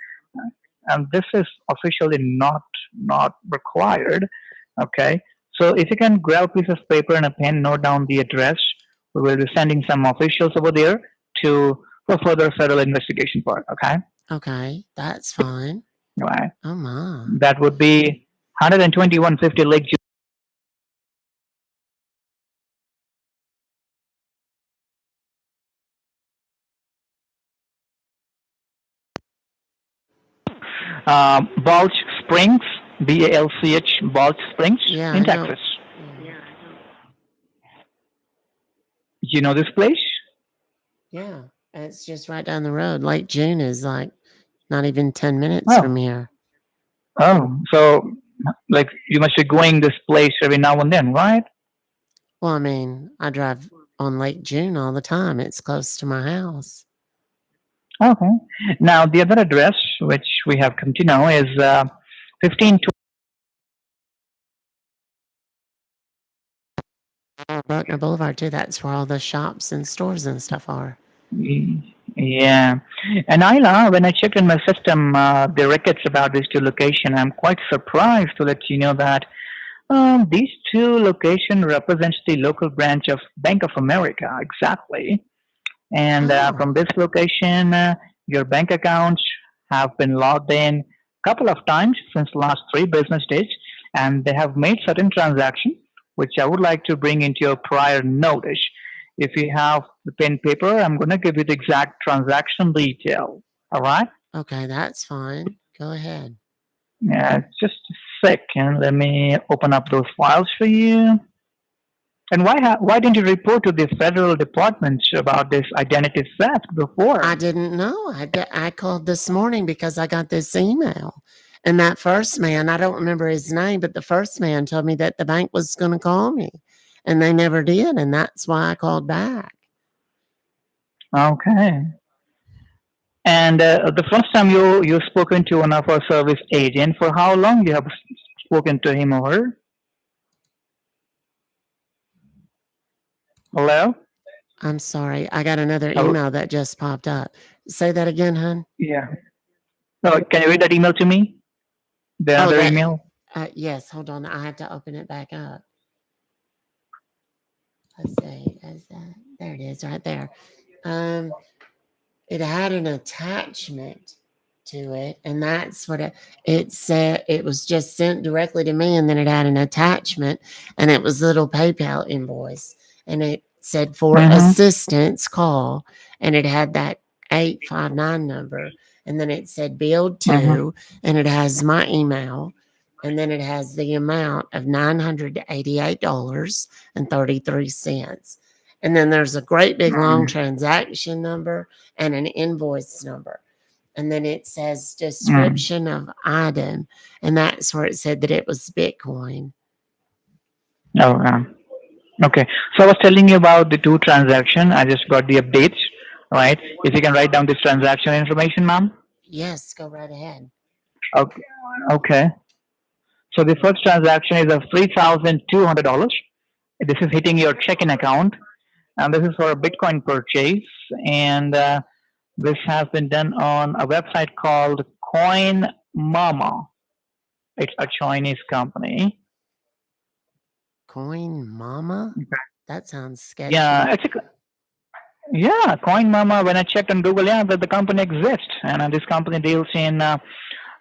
And this is officially not required. Okay, so if you can grab a piece of paper and a pen, note down the address. We will be sending some officials over there to for further federal investigation part. Okay, Okay, that's fine. right. Oh my. That would be 12150 Lake. Balch Springs, Balch, Balch Springs Yeah, in I know. Texas. You know this place? Yeah, it's just right down the road. Lake June is like not even 10 minutes from Oh, here. so like you must be going this place every now and then, right? Well, I mean, I drive on Lake June all the time. It's close to my house. Okay. Now the other address which we have come to know is 15. Bruckner Boulevard too. That's where all the shops and stores and stuff are. Yeah. And Ayla, when I checked in my system, the records about these two locations, I'm quite surprised to let you know that these two locations represents the local branch of Bank of America, exactly. And from Oh, this location, your bank accounts have been logged in a couple of times since last 3 business days, and they have made certain transactions, which I would like to bring into your prior notice. If you have the pen paper, I'm going to give you the exact transaction detail. All right? okay, that's fine. Go ahead. Yeah, just a second. Let me open up those files for you. And why didn't you report to the federal departments about this identity theft before? I didn't know. I called this morning because I got this email. And that first man, I don't remember his name, but the first man told me that the bank was going to call me. And they never did. And that's why I called back. Okay. And the first time you spoken to one of our service agent, for how long you have spoken to him or her? Hello? I'm sorry. I got another Oh, email that just popped up. Say that again, hon. yeah. No, can you read that email to me? The Oh, other that. email? Yes. Hold on. I have to open it back up. Let's see. There it is, right there. It had an attachment to it, and that's what it said. It was just sent directly to me, and then it had an attachment, and it was a little PayPal invoice, and it said for Mm-hmm. assistance call, and it had that 859 number, and then it said billed Mm-hmm. to, and it has my email, and then it has the amount of $988.33. And then there's a great big long transaction number and an invoice number. And then it says description of item. And that's where it said that it was Bitcoin. Oh, okay. So I was telling you about the 2 transactions. I just got the updates. right? If you can write down this transaction information, ma'am. Yes, go right ahead. Okay. Okay. So the first transaction is of $3,200. This is hitting your checking account, and this is for a Bitcoin purchase. And this has been done on a website called Coin Mama. It's a Chinese company. Coin Mama? Okay. That sounds sketchy. Yeah, yeah, Coin Mama. When I checked on Google, yeah, the company exists, and this company deals in a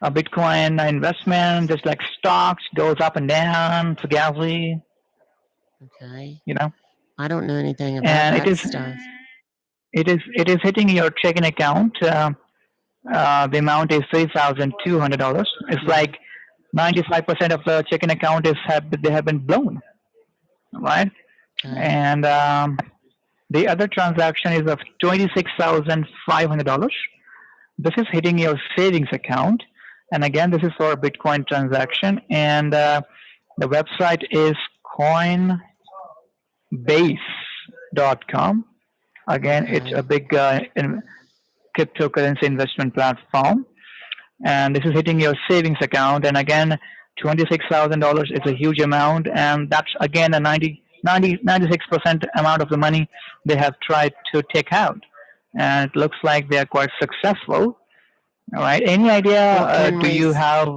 Bitcoin investment, just like stocks, goes up and down, fugazi. Okay. You know, I don't know anything about and that stuff. it is hitting your checking account. The amount is $3,200. It's like 95% of the checking account they have been blown, right? Okay. And the other transaction is of $26,500. This is hitting your savings account, and again, this is for a Bitcoin transaction. And the website is Coinbase.com. Again, it's a big cryptocurrency investment platform, and this is hitting your savings account. And again, $26,000 is a huge amount, and that's again a 96% amount of the money they have tried to take out, and it looks like they are quite successful. All right. Any idea? Do you have?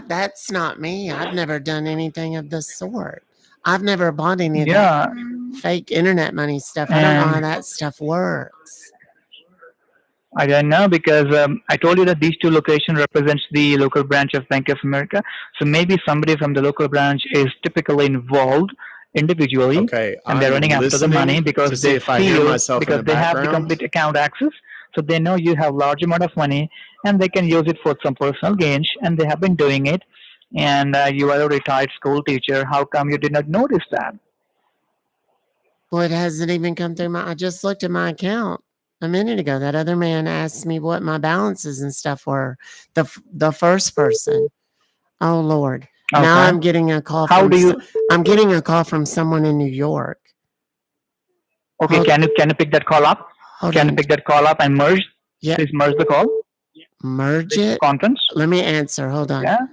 That's not me. I've never done anything of the sort. I've never bought any of Yeah. that fake internet money stuff. I don't know how that stuff works. I don't know, because I told you that these two locations represents the local branch of Bank of America. So maybe somebody from the local branch is typically involved individually, Okay, and they're I'm running after the money listening to because see they if I hear feel myself in because the they have the background. complete account access, so they know you have large amount of money and they can use it for some personal gains, and they have been doing it. And you are a retired school teacher. How come you did not notice that? Well, it hasn't even come through I just looked at my account a minute ago. That other man asked me what my balances and stuff were. The first person. Oh Lord! Okay. Now I'm getting a call. I'm getting a call from someone in New York. Okay, can you pick that call up? Can you pick that call up and merge? Yeah. Please merge the call. Merge it. Conference. Let me answer. Hold on. Yeah.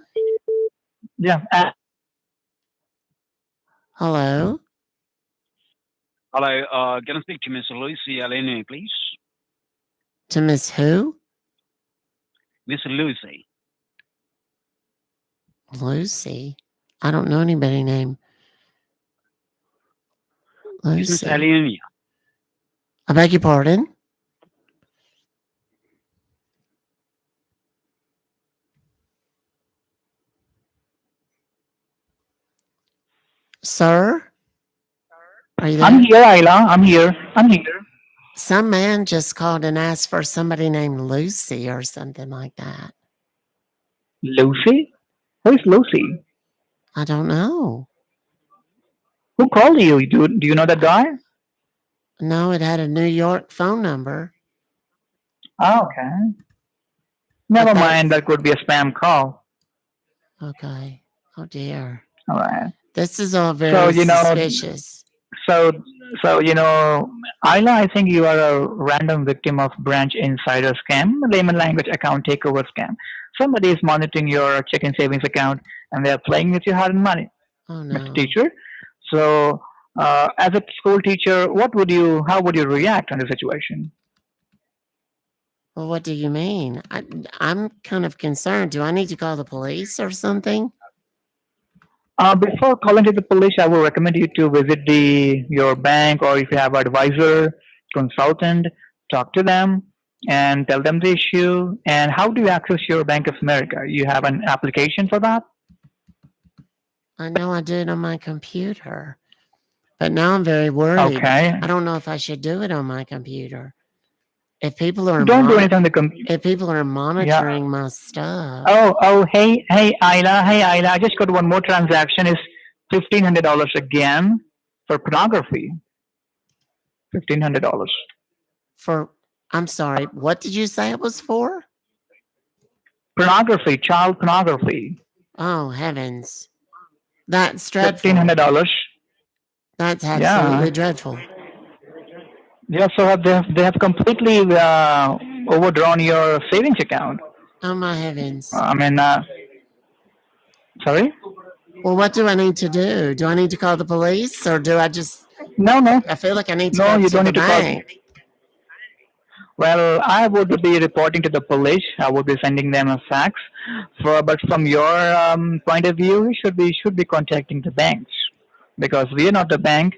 Yeah. Hello. Hello. Can I speak to Miss Lucy Elena, please? To Miss who? Miss Lucy. Lucy. I don't know anybody named Lucy. Miss Elena. I beg your pardon? Sir? Are you there? I'm here, Ayla. I'm here. Some man just called and asked for somebody named Lucy or something like that. Lucy? Who is Lucy? I don't know. Who called you? Do you know that guy? No, it had a New York phone number. Oh, okay. Never mind. That could be a spam call. Okay. Oh dear. All right. This is all very suspicious. So Ayla, I think you are a random victim of branch insider scam, layman language account takeover scam. Somebody is monitoring your checking savings account, and they are playing with your hard-earned money. Oh no. Mr. Teacher. So, as a school teacher, how would you react in the situation? Well, what do you mean? I'm kind of concerned. Do I need to call the police or something? Before calling to the police, I would recommend you to visit your bank, or if you have an advisor, consultant, talk to them and tell them the issue. And how do you access your Bank of America? You have an application for that? I know I do it on my computer, but now I'm very worried. Okay. I don't know if I should do it on my computer. If people are Don't do it on the computer. If people are monitoring my stuff. Hey, Ayla, I just got one more transaction. Is $1,500 again for pornography. $1,500 for. I'm sorry. What did you say it was for? Pornography, child pornography. Oh heavens, that's dreadful. $1,500. That's absolutely dreadful. Yeah, so they have completely overdrawn your savings account. Oh my heavens. I mean, sorry? Well, what do I need to do? Do I need to call the police or do I just, No, no, I feel like I need to no. go You to don't the need to call. bank. Well, I would be reporting to the police. I would be sending them a fax. But from your point of view, you should be contacting the banks because we are not the bank,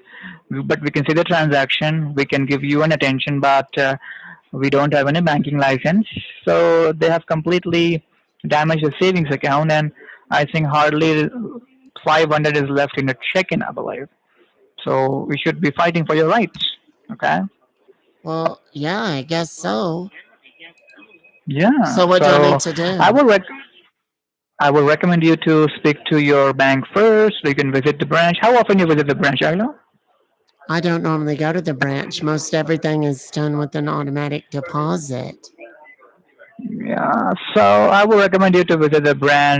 but we can see the transaction. We can give you an attention, but we don't have any banking license. So they have completely damaged the savings account, and I think hardly 500 is left in the check-in, I believe. So we should be fighting for your rights. Okay. Well, yeah, I guess so. Yeah. So what do I So need to do? I would I would recommend you to speak to your bank first. You can visit the branch. How often you visit the branch, Aglo? I don't normally go to the branch. Most everything is done with an automatic deposit. Yeah. So I would recommend you to visit the branch